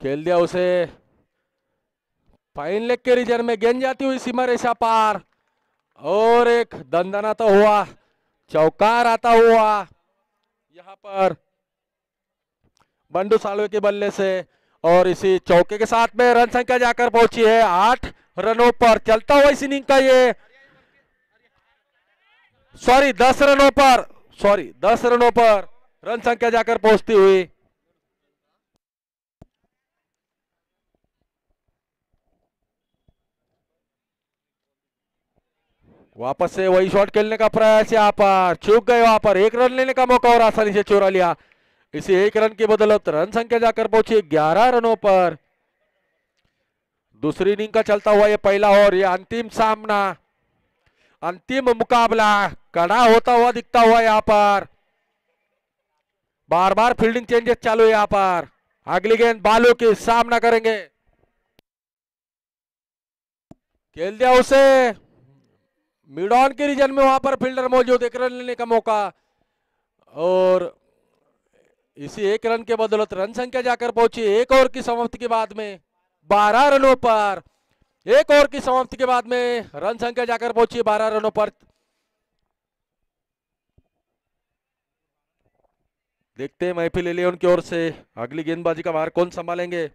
खेल दिया उसे, फाइन लेग के रीजन में गेंद जाती हुई सीमा रेखा पार और एक दंदनाता हुआ चौकार आता हुआ यहां पर बंडू साळवे के बल्ले से। और इसी चौके के साथ में रन संख्या जाकर पहुंची है 8 रनों पर। चलता हुआ इस इनिंग का ये 10 रनों पर, 10 रनों पर रन संख्या जाकर पहुंचती हुई। वापस से वही शॉट खेलने का प्रयास, यहाँ पर चूक गए, वहां पर एक रन लेने का मौका और आसानी से चुरा लिया। इसी एक रन की बदौलत रन संख्या जाकर पहुंची 11 रनों पर। दूसरी इनिंग का चलता हुआ ये पहला और ये अंतिम सामना, अंतिम मुकाबला कड़ा होता हुआ दिखता हुआ यहाँ पर। बार बार फील्डिंग चेंजेस चालू है यहाँ पर। अगली गेंद बालू की सामना करेंगे, खेल दिया उसे, मिड ऑन के रीजन में वहां पर फील्डर मौजूद, एक रन लेने का मौका और इसी एक रन के बदौलत रन संख्या जाकर पहुंची एक ओवर की समाप्ति के बाद में 12 रनों पर। एक ओवर की समाप्ति के बाद में रन संख्या जाकर पहुंची 12 रनों पर। देखते हैं महफिल इलेवन की ओर से अगली गेंदबाजी का भार कौन संभालेंगे।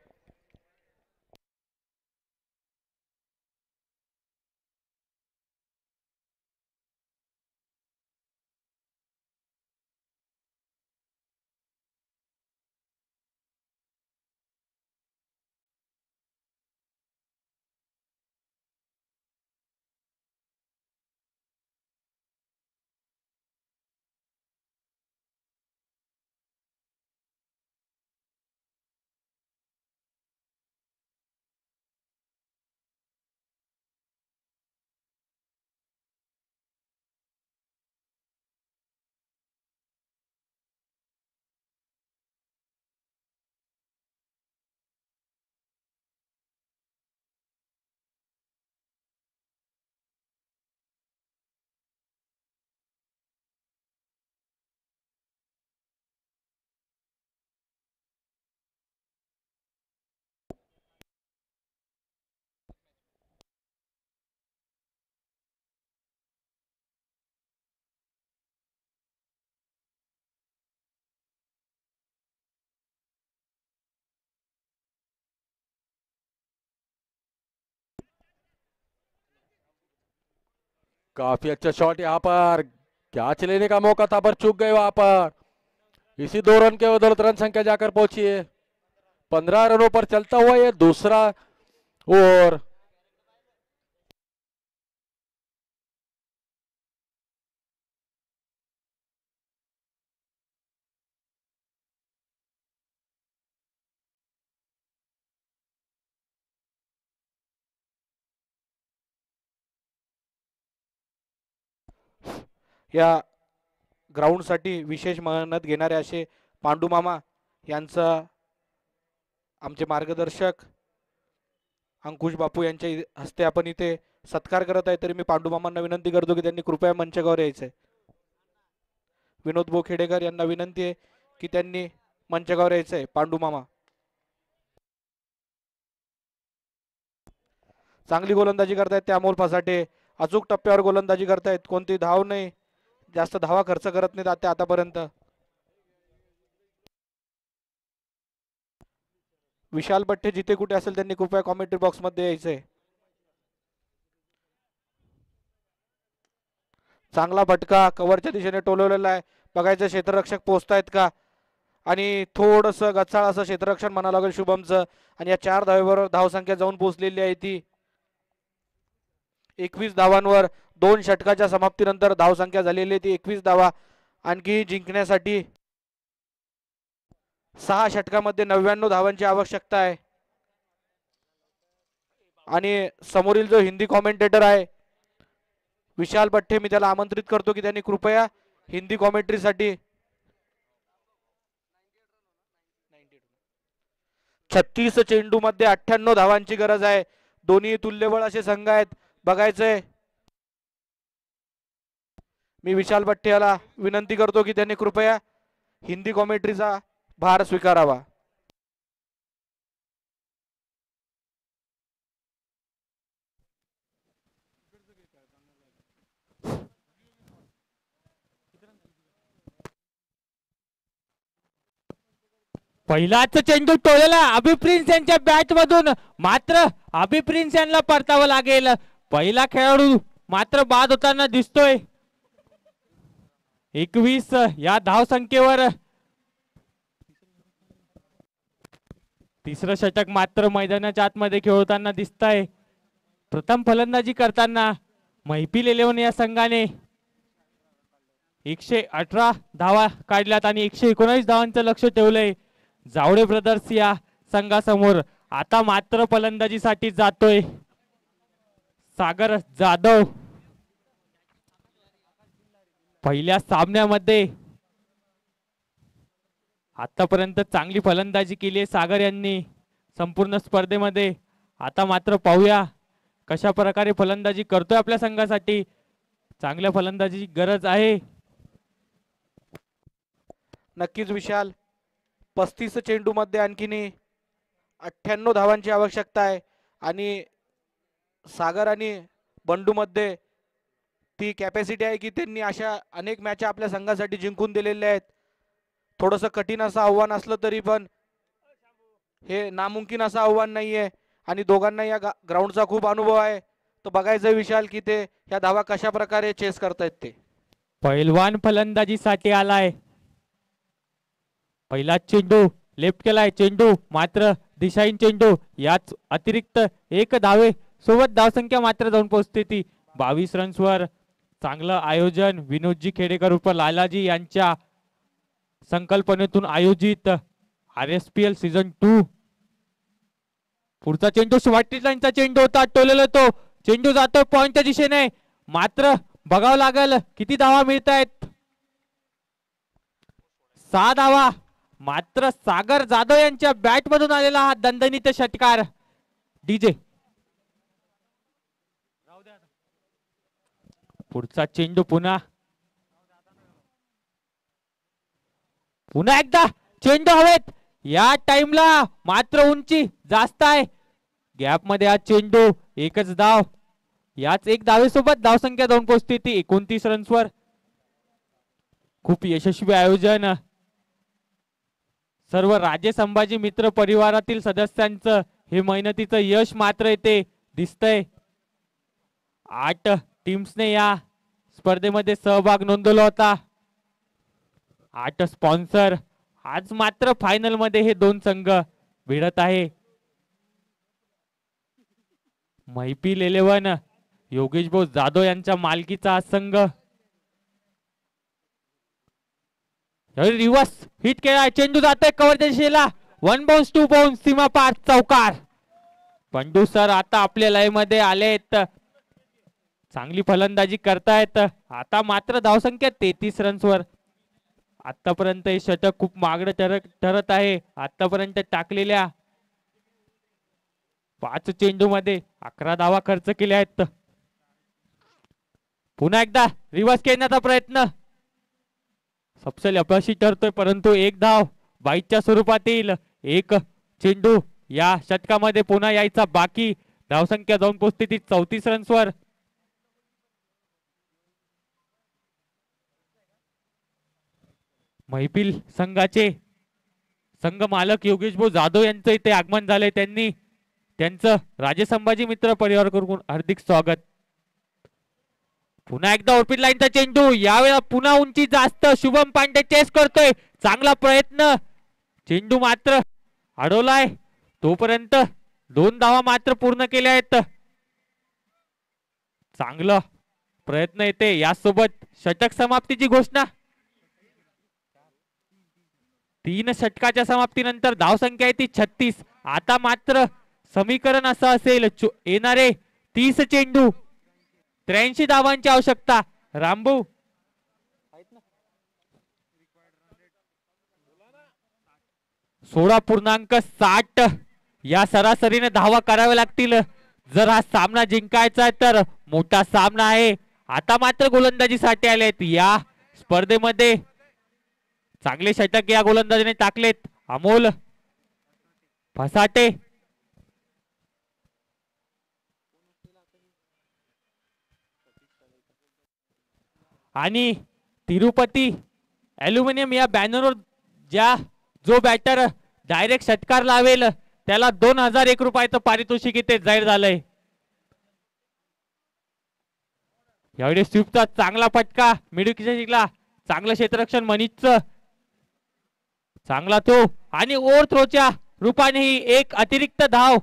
काफी अच्छा शॉट यहाँ पर, कैच लेने का मौका था पर चूक गए वहां पर। इसी 2 रन के बदौलत रन संख्या जाकर पहुंची है 15 रनों पर। चलता हुआ ये दूसरा ओवर, या ग्राउंडसाठी विशेष मेहनत घेणारे असे पांडू मामा यांचा आमचे मार्गदर्शक अंकुश बापू यांच्या हस्ते आपण इथे सत्कार करत आहे। तरी मी पांडू मामांना विनंती करतो की त्यांनी कृपया मंचावर यायचंय। विनोद बोखेडेकर यांना विनंती आहे की त्यांनी मंचावर यायचंय। पांडू मामा चांगली गोलंदाजी करतायत ते अमोल फसाटे. अचूक टप्प्यावर गोलंदाजी करतायत. कोणती धाव नाही, जास्त धावा खर्च करत नाहीत ते आतापर्यंत. विशाल पट्टे जिथे कुठे असेल त्यांनी कृपया कॉमेंट्री बॉक्स मध्ये यायचंय. चांगला फटका कव्हरच्या दिशेने टोलवलेला आहे. बघायचं क्षेत्ररक्षक पोहोचतायत का, आणि थोडस गचाळ असं क्षेत्ररक्षण म्हणावं लागेल शुभमचं. आणि या 4 धावेबरोबर धावसंख्या जाऊन पोहोचलेली आहे ती 21 धावांवर. 2 षटकाच्या समाप्तीनंतर धावसंख्या झालेली आहे ती 21 धावा. आणखी जिंकण्यासाठी 6 षटकामध्ये 99 धावांची आवश्यकता आहे. आणि समोरील जो हिंदी कॉमेंटेटर आहे विशाल पट्टे, मी त्याला आमंत्रित करतो की त्यांनी कृपया हिंदी कॉमेंट्रीसाठी 36 चेंडू मध्ये 98 धावांची गरज आहे. दोन्ही तुल्यबळ असे संघ आहेत. बघायचंय, मी विशाल पट्टे याला विनंती करतो की त्यांनी कृपया हिंदी कॉमेंट्रीचा भार स्वीकारावा. पहिलाच चेंडू टोलला अभि प्रिन्स यांच्या बॅट मधून, मात्र अभि प्रिन्स यांना परतावं लागेल. पहिला खेळाडू मात्र बाद होताना दिसतोय. 21 या धावसंख्येवर तिसरं षटक मात्र मैदानाच्या आतमध्ये खेळताना दिसत आहे. प्रथम फलंदाजी करताना मैफिल 11 या संघाने 118 धावा काढल्यात आणि 119 धावांचं लक्ष ठेवलंय जावडे ब्रदर्स या संघासमोर. आता मात्र फलंदाजीसाठी जातोय सागर जाधव. पहिल्या सामन्यामध्ये आतापर्यंत चांगली फलंदाजी केली आहे सागर यांनी संपूर्ण स्पर्धेमध्ये. आता मात्र पाहूया कशा प्रकारे फलंदाजी करतोय आपल्या संघासाठी. चांगल्या फलंदाजीची गरज आहे. नक्कीच विशाल, 35 चेंडू मध्ये आणखीन 98 धावांची आवश्यकता आहे. आणि सागर आणि बंडू मध्ये ती कॅपॅसिटी आहे की त्यांनी अशा अनेक मॅच आपल्या संघासाठी जिंकून दिलेल्या आहेत. थोडंसं कठीण असं आव्हान असलं तरी पण हे नामुमकिन असं आव्हान नाहीये. आणि दोघांना या ग्राउंडचा खूप अनुभव आहे. तो बघायचं विशाल की ते या धावा कशा प्रकारे चेस करतायत ते. पहिलवान फलंदाजीसाठी आलाय. पहिला चेंडू लेफ्ट केलाय. चेंडू मात्र दिशाहीन चेंडू. याच अतिरिक्त 1 धावे सोबत धावसंख्या मात्र जाऊन पोहोचते ती 22 रन्सवर. चांगलं आयोजन विनोदजी खेडेकर उर्फ लालाजी यांच्या संकल्पनेतून आयोजित RSPL सीझन 2. पुढचा चेंडू शिवाटी लाईनचा चेंडू होता. टोलेला तो चेंडू जातोय पॉइंटच्या दिशेने, मात्र बघावं लागेल किती धावा मिळत आहेत. 6 धावा. मात्र सागर जाधव यांच्या बॅट मधून आलेला हा दणदणीत षटकार. डीजे पुढचा चेंडू पुन्हा एकदा चेंडू हवेत. या टाइमला मात्र उंची जास्त आहे. गॅप मध्ये हा चेंडू. एकच धाव. याच 1 धावेसोबत धावसंख्या जाऊन पोहोचते ती 29 रन्सवर. खूप यशस्वी आयोजन. सर्व राजे संभाजी मित्र परिवारातील सदस्यांचं हे मेहनतीचं यश मात्र इथे दिसतंय. 8 टीम्सने या स्पर्धेमध्ये सहभाग नोंदवला होता. 8 स्पॉन्सर. आज मात्र फायनल मध्ये हे 2 संघ भिडत आहे. मैफिल 11 योगेश भाऊ जाधव यांच्या मालकीचा हा संघ. रिवर्स हिट केला. चेंडू जातोय कव्हरच्या दिशेला. 1 बाउन्स 2 बाउन्स सीमा पार चौकार. बंडू सर आता आपल्या लय मध्ये आलेत. चांगली फलंदाजी करतायत. आता मात्र धावसंख्या 33 रन्सवर. आतापर्यंत हे षटक खूप मागड ठरत आहे. आतापर्यंत टाकलेल्या 5 चेंडू मध्ये 11 धावा खर्च केल्या आहेत. पुन्हा एकदा रिवर्स खेळण्याचा प्रयत्न सपशेल अपयशी ठरतोय, परंतु 1 धाव बाईच्या स्वरूपातील 1 चेंडू या षटकामध्ये पुन्हा यायचा बाकी. धावसंख्या जाऊन पोहोचते ती 34 रन्सवर. मैफिल संघाचे संघ मालक योगेश भाऊ जाधव यांचं इथे आगमन झालंय. त्यांनी त्यांचं राजे संभाजी मित्र परिवार करून हार्दिक स्वागत. पुन्हा एकदा ओरपिट लाईनचा चेंडू, यावेळेला पुन्हा उंची जास्त. शुभम पांडे चेस करतोय, चांगला प्रयत्न. चेंडू मात्र अडवलाय. तोपर्यंत 2 धावा मात्र पूर्ण केल्या आहेत. चांगला प्रयत्न येते. यासोबत षटक समाप्तीची घोषणा. 3 षटकाच्या समाप्तीनंतर धावसंख्या आहे ती 36. आता मात्र समीकरण असं असेल, येणारे 30 चेंडू 83 धावांची आवश्यकता. रामभाऊ 16.60 या सरासरीने धावा कराव्या लागतील जर हा सामना जिंकायचा तर. मोठा सामना आहे. आता मात्र गोलंदाजीसाठी आलेत या स्पर्धेमध्ये. चांगले षटक या गोलंदाजीने टाकलेत. अमोल फसाटे आणि तिरुपती ॲल्युमिनियम या बॅनरवर जो बॅटर डायरेक्ट षटकार लावेल त्याला 2001 रुपयाचं पारितोषिक इथे जाहीर झालंय. यावेळी स्विफ्टचा चांगला फटका मिडविकेटला. चांगलं क्षेत्ररक्षण मनीषचं. चांगला तो आणि ओव्हर थ्रोच्या रूपाने ही एक अतिरिक्त धाव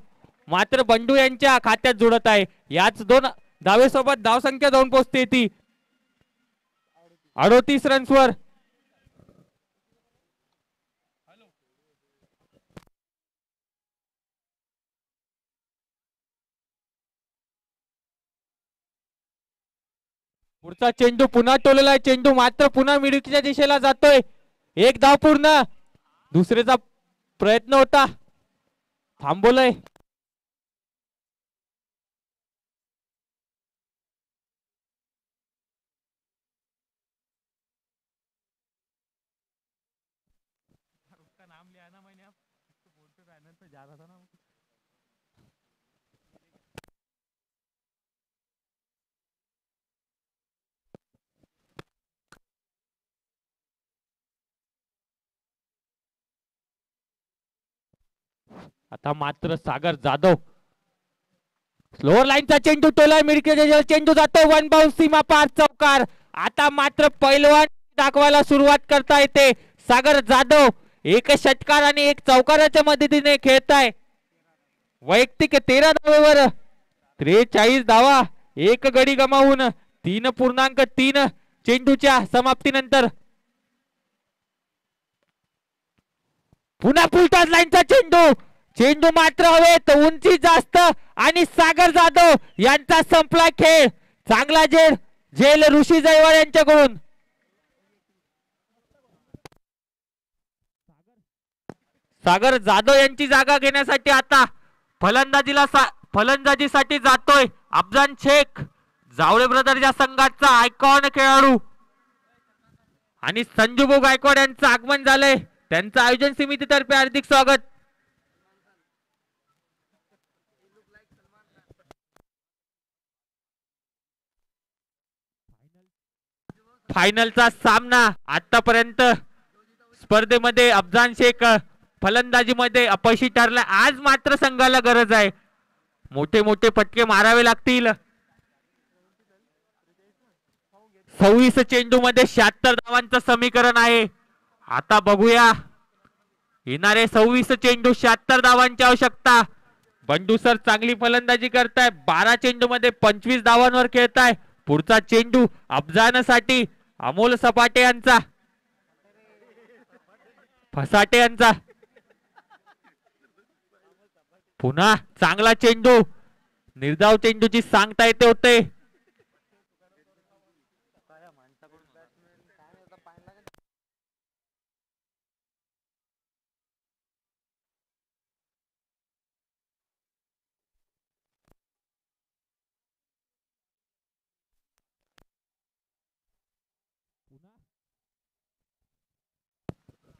मात्र बंडू यांच्या खात्यात जोडत आहे. याच 2 धावेसोबत धावसंख्या जाऊन पोहोचते ती 38 रन्सवर. पुढचा चेंडू पुन्हा टोलेला आहे. चेंडू मात्र पुन्हा मिडविकेटच्या दिशेला जातोय. 1 धाव पूर्ण. दुसरेचा प्रयत्न होता, थांबवलंय. आता मात्र सागर जाधव स्लोअर लाईनचा चेंडू टोला मिडविकेटच्या चेंडू जातो वन बाउन्स सीमा पार चौकार. आता मात्र पैलवान दाखवायला सुरुवात करता येते. सागर जाधव 1 षटकार आणि 1 चौकाराच्या मदतीने खेळताय. वैयक्तिक 13 धावेवर 43 धावा, 1 गडी गमावून 3.3 चेंडूच्या समाप्तीनंतर. पुन्हा फुलटॉस लाईनचा चेंडू. चेंडू मात्र हवेत, उंची जास्त आणि सागर जाधव यांचा संपला खेळ. चांगला झेल ऋषी जयवार यांच्याकडून. सागर जाधव यांची जागा घेण्यासाठी आता फलंदाजीसाठी जातोय अफजान शेख, जावळे ब्रदरच्या संघाचा आयकॉन खेळाडू. आणि संजूभाऊ गायकवाड यांचं आगमन झालंय. त्यांचं आयोजन समितीतर्फे हार्दिक स्वागत. फायनलचा सामना. आतापर्यंत स्पर्धेमध्ये अफजान शेख फलंदाजीमध्ये अपयशी ठरला. आज मात्र संघाला गरज आहे, मोठे मोठे फटके मारावे लागतील. 26 चेंडू मध्ये 76 धावांचं समीकरण आहे. आता बघूया येणारे 26 चेंडू 76 धावांची आवश्यकता. बंडू सर चांगली फलंदाजी करताय. 12 चेंडू मध्ये 25 धावांवर खेळताय. पुढचा चेंडू अफजानसाठी अमोल सपाटे यांचा, फसाटे यांचा. पुन्हा चांगला चेंडू, निर्धाव चेंडूची सांगता येते होते.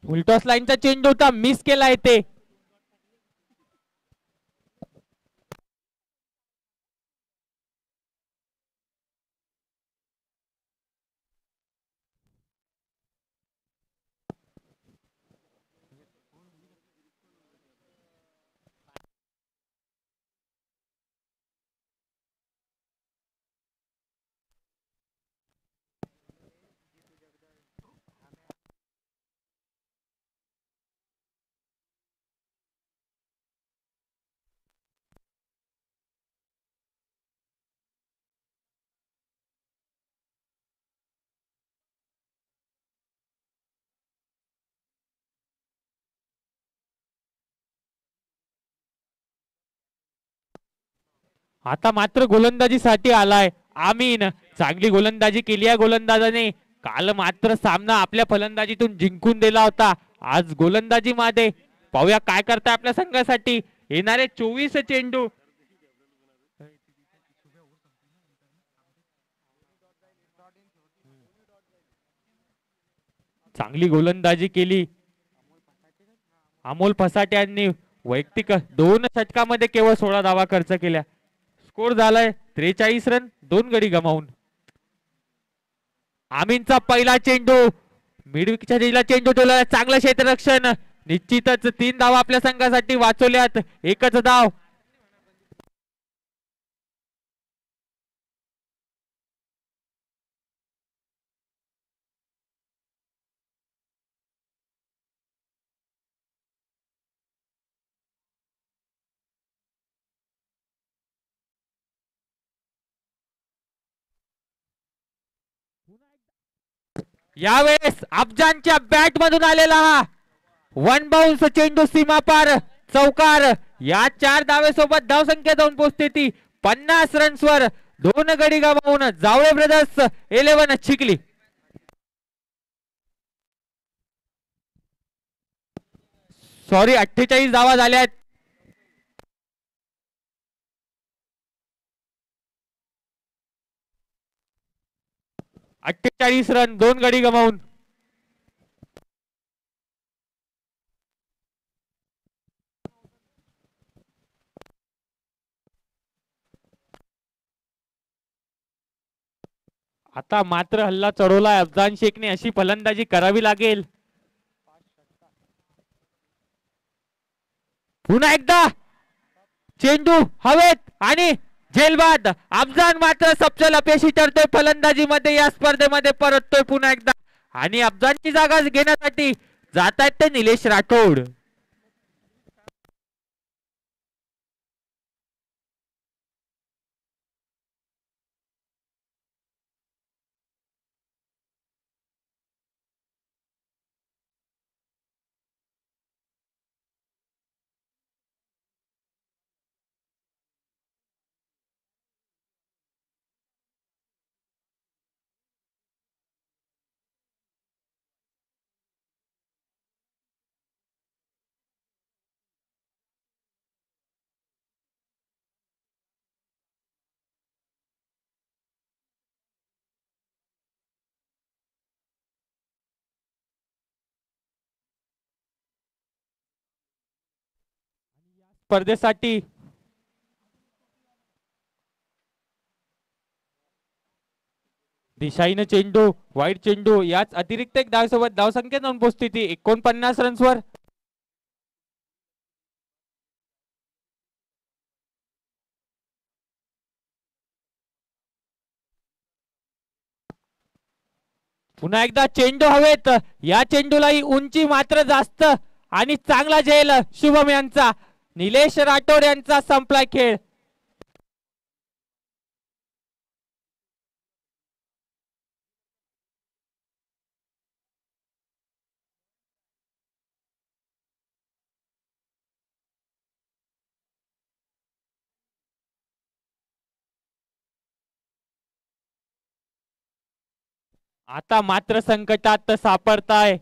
फुलटॉस लाईनचा चेंडू होता, मिस केला येते. आता मात्र गोलंदाजीसाठी आलाय आमीन. चांगली गोलंदाजी केली आहे गोलंदाजाने. काल मात्र सामना आपल्या फलंदाजीतून जिंकून दिला होता. आज गोलंदाजी मध्ये पाहूया काय करताय आपल्या संघासाठी. येणारे 24 चेंडू चांगली गोलंदाजी केली अमोल फसाटे यांनी. वैयक्तिक 2 षटकामध्ये केवळ 16 धावा खर्च केल्या. स्कोर झालाय 43 रन 2 गडी गमावून. आमीनचा पहिला चेंडू मिडविकच्या दिशेला चेंडू ठेवला. चांगलं क्षेत्ररक्षण. निश्चितच 3 धावा आपल्या संघासाठी वाचवल्यात. एकच धाव. यावेळेस अफजानच्या बॅट मधून आलेला हा 1 बाउन्स चेंडू सीमा पार चौकार. या 4 धावेसोबत धावसंख्या जाऊन पोहोचते ती 50 रन्सवर. 2 गडी गमावून जावळे ब्रदर्स 11 चिखली. सॉरी 48 धावा झाल्यात. 48 रन 2 गडी गमावून. आता मात्र हल्ला चढवलाय अफजान शेखने. अशी फलंदाजी करावी लागेल. पुन्हा एकदा चेंडू हवेत आणि झेलबाद. अफजान मात्र सपशेल अपयशी ठरतोय फलंदाजीमध्ये. या स्पर्धेमध्ये परततोय पुन्हा एकदा आणि अफजानची जागा घेण्यासाठी जात आहेत ते निलेश राठोड. स्पर्धेसाठी दिशाईनं चेंडू वाईट चेंडू. याच अतिरिक्त एक धावेसोबत धावसंख्या जाऊन पोहोचते ती 49 रन्सवर. पुन्हा एकदा चेंडू हवेत. या चेंडूलाही उंची मात्र जास्त आणि चांगला झेल शुभम यांचा. निलेश राठोड यांचा संपलाय खेळ. आता मात्र संकटात सापडताय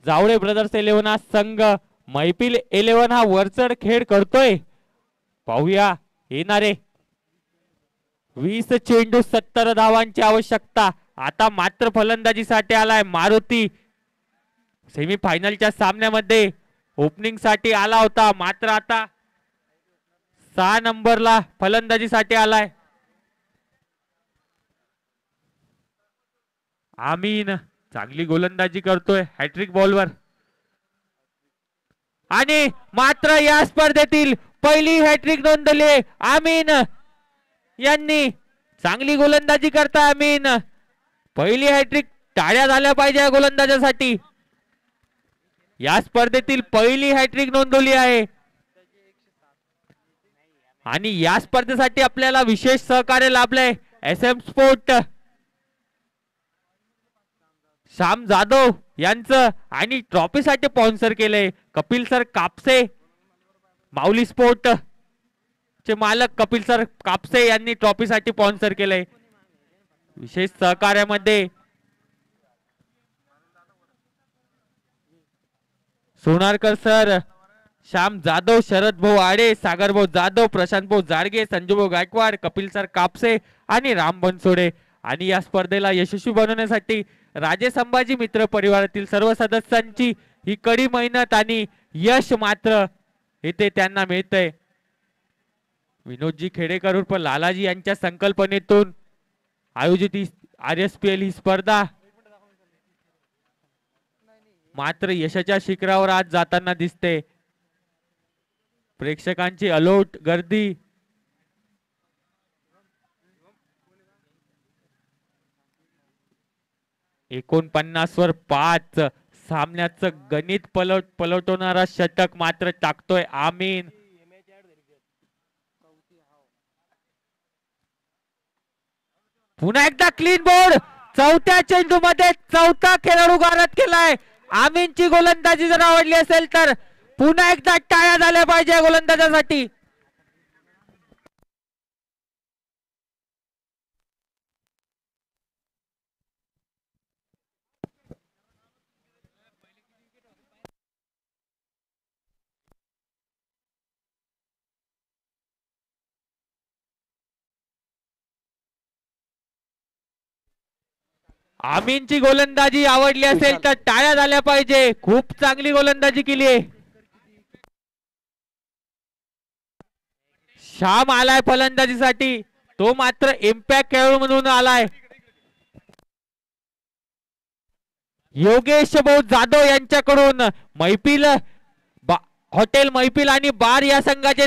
जावळे ब्रदर्स 11 हा संघ. मैफिल 11 हा वरचढ खेळ करतोय. पाहूया येणारे 20 चेंडू 70 धावांची आवश्यकता. आता मात्र फलंदाजीसाठी आलाय मारुती. सेमीफायनलच्या सामन्यामध्ये ओपनिंग साठी आला होता मात्र आता 6 नंबरला फलंदाजीसाठी आलाय. आमीन चांगली गोलंदाजी करतोय हॅट्रिक बॉलवर आणि मात्र या स्पर्धेतील पहिली हॅट्रिक नोंदवली आमीन यांनी. चांगली गोलंदाजी करता आमीन. पहिली हॅट्रिक. टाळ्या झाल्या पाहिजे या गोलंदाजासाठी. या स्पर्धेतील पहिली हॅट्रिक नोंदवली आहे आणि या स्पर्धेसाठी आपल्याला विशेष सहकार्य लाभलंय SM स्पोर्ट श्याम जाधव यांचं आणि ट्रॉफीसाठी स्पॉन्सर केलंय कपिल सर कापसे. माऊली स्पोर्ट चे मालक कपिल सर कापसे यांनी ट्रॉफीसाठी स्पॉन्सर केलंय. विशेष सहकार्यामध्ये सोनारकर सर, श्याम जाधव, शरद भाऊ आडे, सागर भाऊ जाधव, प्रशांत भाऊ जाडगे, संजू भाऊ गायकवाड, कपिल सर कापसे आणि राम बनसोडे. आणि या स्पर्धेला यशस्वी बनवण्यासाठी राजे संभाजी मित्र परिवारातील सर्व सदस्यांची ही कडी मेहनत आणि यश मात्र इथे त्यांना मिळतंय. विनोदजी खेडेकर उर्फ लालाजी यांच्या संकल्पनेतून आयोजित RSPL ही स्पर्धा मात्र यशाच्या शिखरावर आज जाताना दिसते. प्रेक्षकांची अलोट गर्दी, 49 वर 5 सामन्याचं गणित पलटवणारा षटक मात्र टाकतोय आमीन. पुन्हा एकदा क्लीन बोर्ड. चौथ्या चेंडू मध्ये चौथा खेळाडू गारद केलाय. आमीनची गोलंदाजी जर आवडली असेल तर पुन्हा एकदा टाळ्या झाल्या पाहिजे गोलंदाजासाठी. आमीनची गोलंदाजी आवडली असेल तर टाळ्या झाल्या पाहिजे. खूप चांगली गोलंदाजी केली आहे. श्याम आलाय फलंदाजीसाठी. तो मात्र इम्पॅक्ट खेळाडू म्हणून आलाय. योगेश भाऊ जाधव यांच्याकडून मैफिल हॉटेल मैफिल आणि बार या संघाचे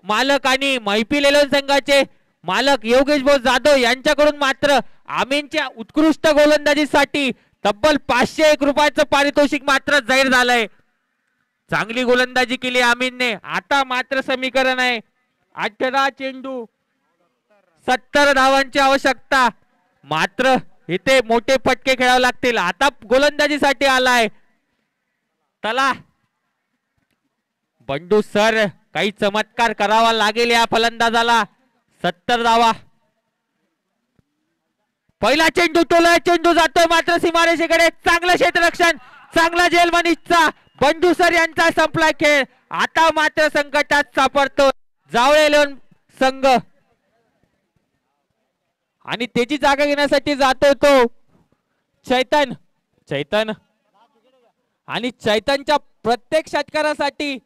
मालक आणि मैफिल 11 संघाचे मालक योगेश भाऊ जाधव यांच्याकडून मात्र आमीनच्या उत्कृष्ट गोलंदाजीसाठी तब्बल 501 रुपयाचं पारितोषिक मात्र जाहीर झालंय. चांगली गोलंदाजी केली आमीनने. आता मात्र समीकरण आहे 18 चेंडू 70 धावांची आवश्यकता. मात्र इथे मोठे फटके खेळावे लागतील. आता गोलंदाजीसाठी आलाय तला बंडू सर. काही चमत्कार करावा लागेल या फलंदाजाला. 70 धावा. पहिला चेंडू टोला. चेंडू जातोय मात्र सीमारेषेकडे. चांगलं क्षेत्ररक्षण, चांगला जेलमनीचा बंडू सर यांचा संपला खेळ. आता मात्र संकटात सापडतो जावळे 11 संघ आणि त्याची जागा घेण्यासाठी जातोय तो चैतन आणि चैतनच्या प्रत्येक षटकारासाठी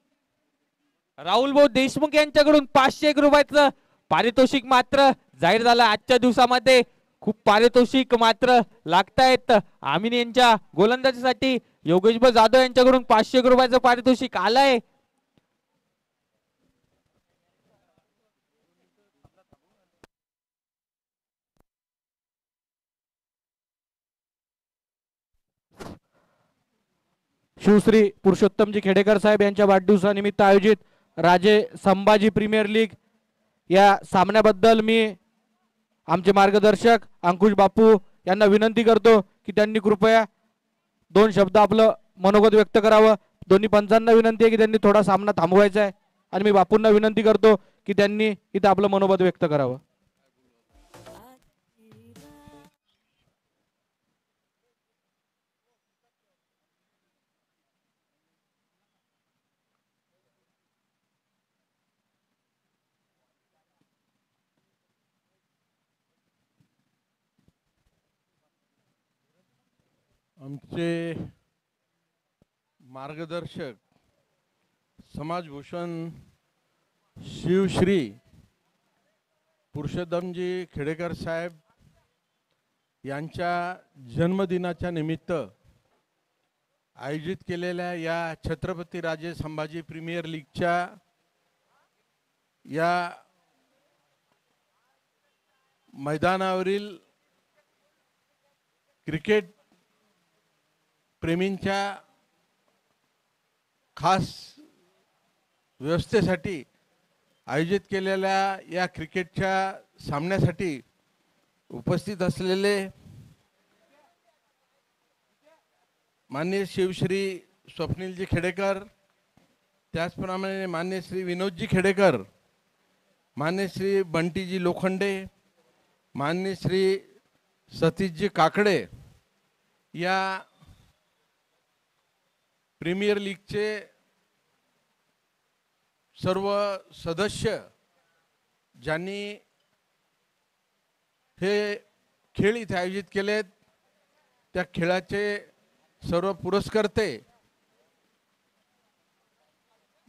राहुल भाऊ देशमुख यांच्याकडून 501 रुपयाचं पारितोषिक मात्र जाहीर झालं. आजच्या दिवसामध्ये खूप पारितोषिक मात्र लागतायत. आमीन यांच्या गोलंदाजीसाठी योगेश भाऊ जाधव यांच्याकडून 501 रुपयाचं पारितोषिक आलंय. शिवश्री पुरुषोत्तमजी खेडेकर साहेब यांच्या वाढदिवसानिमित्त आयोजित राजे संभाजी प्रीमियर लीग या सामन्याबद्दल मी आमचे मार्गदर्शक अंकुश बापू यांना विनंती करतो की त्यांनी कृपया 2 शब्द आपलं मनोगत व्यक्त करावं. दोन्ही पंचांना विनंती आहे की त्यांनी थोडा सामना थांबवायचा आहे आणि मी बापूंना विनंती करतो की त्यांनी इथं आपलं मनोगत व्यक्त करावं. आमचे मार्गदर्शक समाजभूषण शिवश्री पुरुषोत्तमजी खेडेकर साहेब यांच्या जन्मदिनाच्या निमित्त आयोजित केलेल्या या छत्रपती राजे संभाजी प्रीमियर लीगच्या या मैदानावरील क्रिकेट प्रेमींच्या खास व्यवस्थेसाठी आयोजित केलेल्या या क्रिकेटच्या सामन्यासाठी उपस्थित असलेले माननीय शिवश्री स्वप्नीलजी खेडेकर, त्याचप्रमाणे माननीय श्री विनोदजी खेडेकर मान्य श्री बंटीजी लोखंडे, मान्य श्री सतीशजी काकडे या प्रीमियर लीगचे सर्व सदस्य ज्यांनी हे खेळ इथे आयोजित केलेत, त्या खेळाचे सर्व पुरस्कर्ते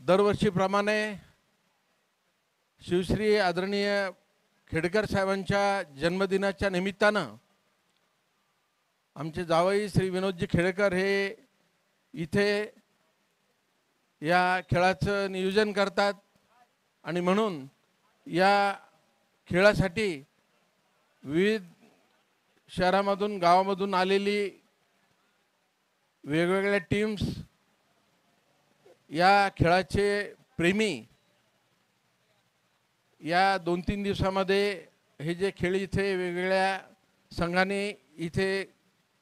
दरवर्षीप्रमाणे शिवश्री आदरणीय खेडकर साहेबांच्या जन्मदिनाच्या निमित्तानं आमचे जावई श्री विनोदजी खेडेकर हे इथे या खेळाचं नियोजन करतात आणि म्हणून या खेळासाठी विविध शहरामधून गावामधून आलेली वेगवेगळ्या टीम्स, या खेळाचे प्रेमी या 2-3 दिवसामध्ये हे जे खेळ इथे वेगवेगळ्या संघाने इथे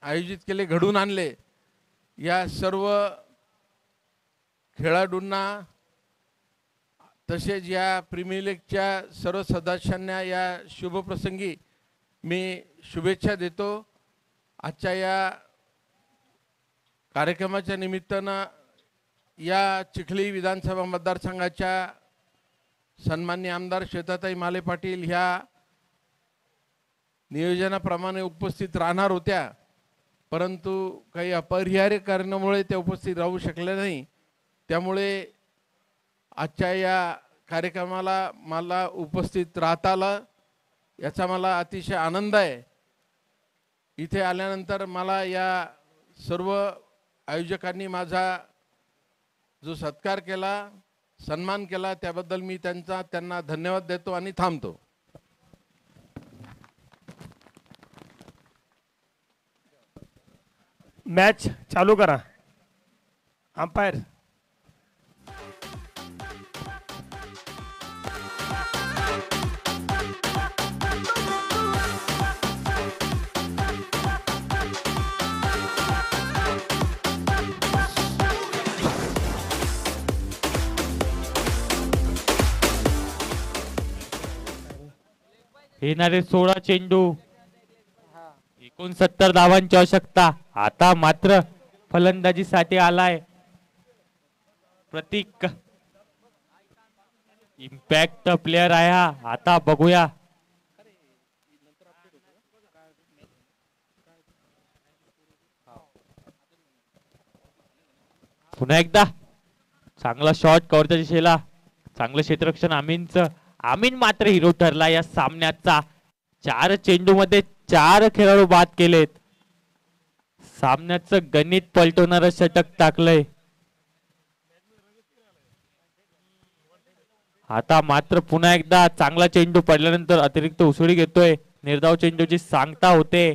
आयोजित केले, घडवून आणले, या सर्व खेळाडूंना तसेच या प्रीमियर लीगच्या सर्व सदस्यांना या शुभप्रसंगी मी शुभेच्छा देतो। आजच्या या कार्यक्रमाच्या निमित्तानं या चिखली विधानसभा मतदारसंघाच्या सन्माननीय आमदार श्वेताताई माले पाटील ह्या नियोजनाप्रमाणे उपस्थित राहणार होत्या, परंतु काही अपरिहार्य कारणामुळे त्या उपस्थित राहू शकल्या नाही। त्यामुळे आजच्या या कार्यक्रमाला मला उपस्थित राहता आलं, याचा मला अतिशय आनंद आहे। इथे आल्यानंतर मला या सर्व आयोजकांनी माझा जो सत्कार केला, सन्मान केला, त्याबद्दल मी त्यांना धन्यवाद देतो आणि थांबतो। मॅच चालू करा। अंपायर येणारे 16 चेंडू 69 धावांची आवश्यकता। आता मात्र फलंदाजीसाठी आलाय प्रतीक, इम्पॅक्ट प्लेयर आहे हा। आता बघूया पुन्हा एकदा चांगला शॉट कव्हरच्या दिशेला, चांगलं क्षेत्ररक्षण आमीनचं। आमीन मात्र हिरो ठरला या सामन्याचा। 4 चेंडू मध्ये 4 खेळाडू बाद केलेत, सामन्याचं गणित पलटवणारं षटक टाकलंय। आता मात्र पुन्हा एकदा चांगला चेंडू पडल्यानंतर अतिरिक्त उसळी घेतोय, निर्धाव चेंडूची सांगता होते।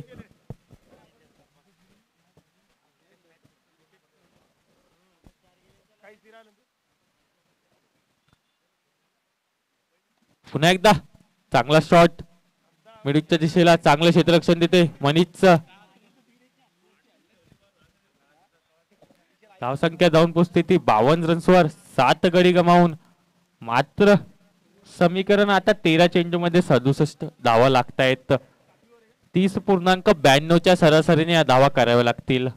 पुन्हा एकदा चांगला शॉट मिडूच्या दिशेला, चांगलं क्षेत्ररक्षण देते मनीषचं। धावसंख्या जाऊन पोहोचते ती 52 रन्सवर, 7 गडी गमावून मात्र समीकरण आता 13 चेंडू मध्ये 67 धावा लागतायत। 30.92 सरासरीने या धावा कराव्या लागतील।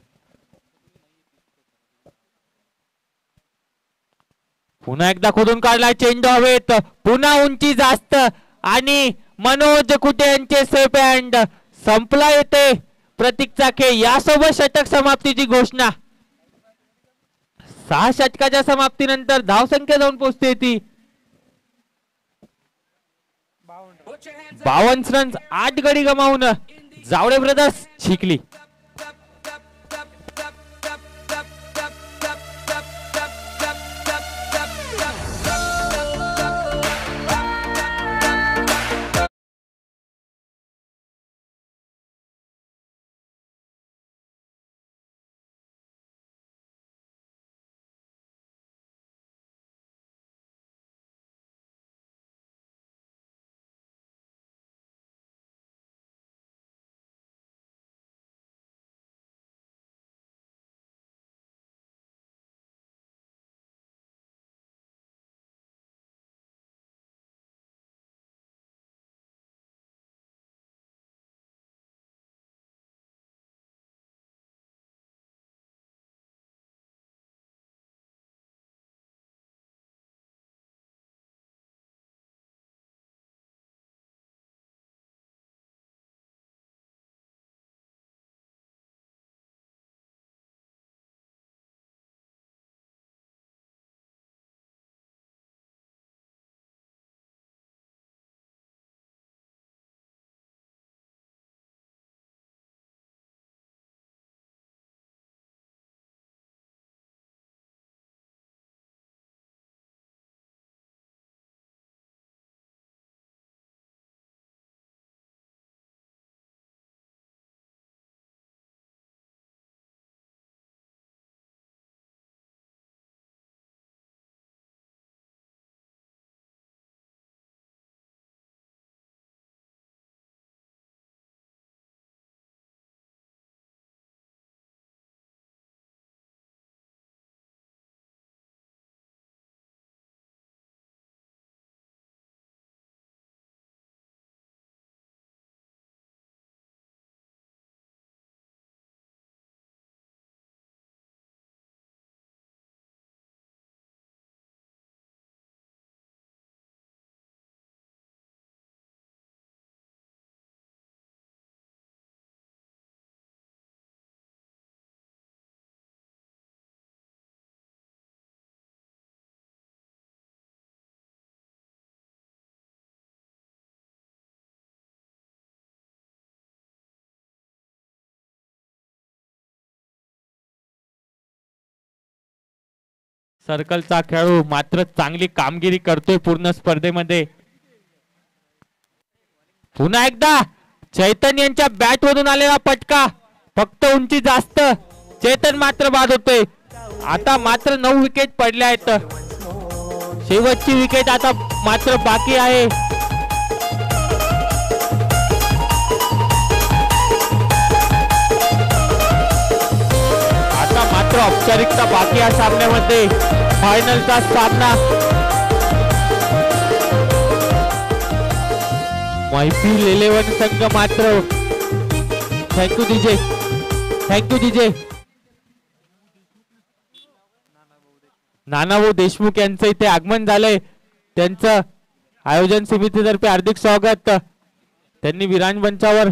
पुन्हा एकदा खोदून काढला चेंडू हवेत, पुन्हा उंची जास्त आणि मनोज कुटे यांचे सेफ हँड संपला येते प्रतीकचा खेळ। यासोबत षटक समाप्तीची घोषणा। 6 षटकाच्या समाप्तीनंतर धावसंख्या जाऊन पोहोचते ती 52 रन्स, 8 गडी गमावून जावळे ब्रदर्स चिखली। सर्कलचा खेळाडू मात्र चांगली कामगिरी करतोय पूर्ण स्पर्धेमध्ये. पुन्हा एकदा चैतन्य यांच्या बॅट वरून आलेला पटका, फक्त उंची जास्त, चैतन्य मात्र बाद होतोय. आता मात्र 9 विकेट पडल्या आहेत. शेवटची विकेट आता मात्र बाकी आहे. आता मात्र औपचारिकता बाकी या सामन्यामध्ये. फायनलचा सामना मैफिल 11 संघ मात्र. Thank you DJ, thank you DJ. Nanabhau Deshmukh यांचं इथे आगमन झालंय. त्यांचं आयोजन समितीतर्फे हार्दिक स्वागत. त्यांनी विरांज मंचावर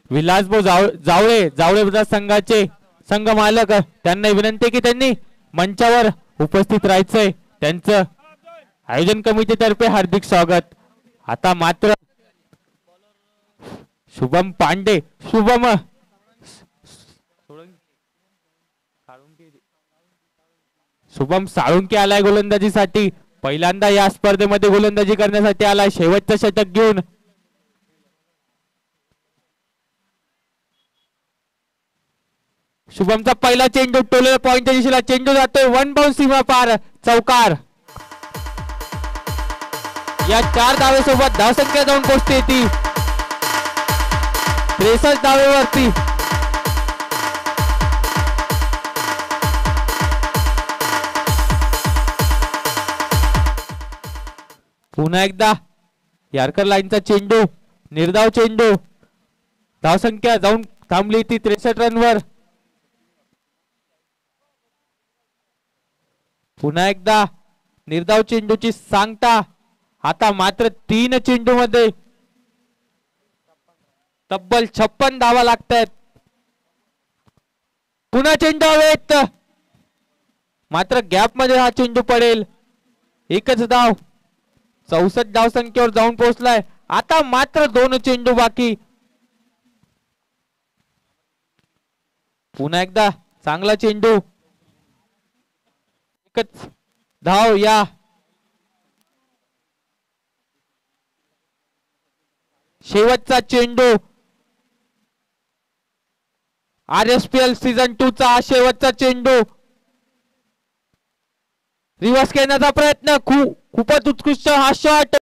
विलासभाऊ जावळे संघाचे संघ मालक, त्यांना विनंती की त्यांनी मंचावर उपस्थित राहायचंय. त्यांचं आयोजन कमिटीतर्फे हार्दिक स्वागत. आता मात्र शुभम पांडे, शुभम साळुंके आलाय गोलंदाजीसाठी. पहिल्यांदा या स्पर्धेमध्ये गोलंदाजी करण्यासाठी आलाय, शेवटचं षटक घेऊन. शुभमचा पहिला चेंडू टोलेला पॉइंटच्या दिशेला चेंडू जातोय. 1 बाउंस सीमा पार, चौकार. या 4 धावेसोबत धावसंख्या जाऊन पोहोचते ती 63 धावेवरती. पुन्हा एकदा यार्कर लाईनचा चेंडू, निर्धाव चेंडू. धावसंख्या जाऊन थांबली ती 63 रनवर. पुन्हा एकदा निर्धाव चेंडूची सांगता. आता मात्र 3 चेंडू मध्ये तब्बल 56 धावा लागतात. पुन्हा चेंडू हवेत, मात्र गॅप मध्ये हा चेंडू पडेल. एकच धाव, 64 धाव संख्येवर जाऊन पोहोचलाय. आता मात्र 2 चेंडू बाकी. पुन्हा एकदा चांगला चेंडू, एकच धाव. या शेवटचा चेंडू, RSPL सीझन 2 चा शेवटचा चेंडू. रिव्हर्स घेण्याचा प्रयत्न, खूपच उत्कृष्ट हा शॉट.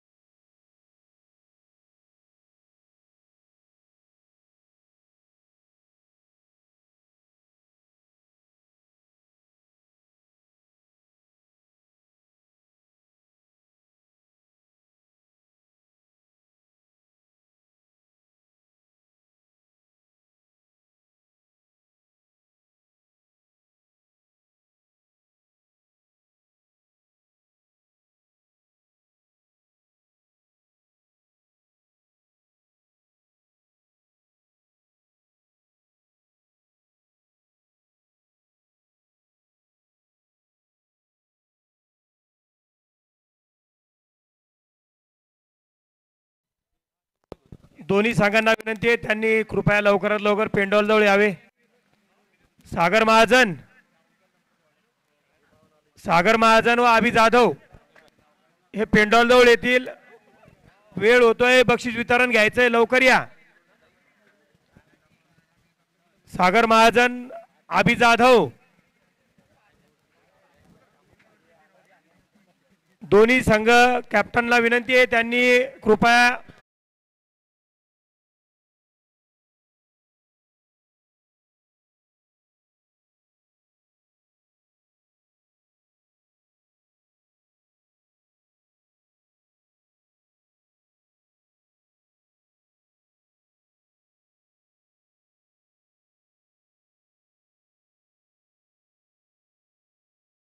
दोन्ही संघांना विनंती आहे त्यांनी कृपया लवकरात लवकर पेंडॉल जवळ यावे. सागर महाजन व अभि जाधव हे पेंडॉल जवळ येतील. वेळ होतोय, बक्षीस वितरण घ्यायचंय, लवकर या. सागर महाजन, अभि जाधव, दोन्ही संघ कॅप्टनला विनंती आहे त्यांनी कृपया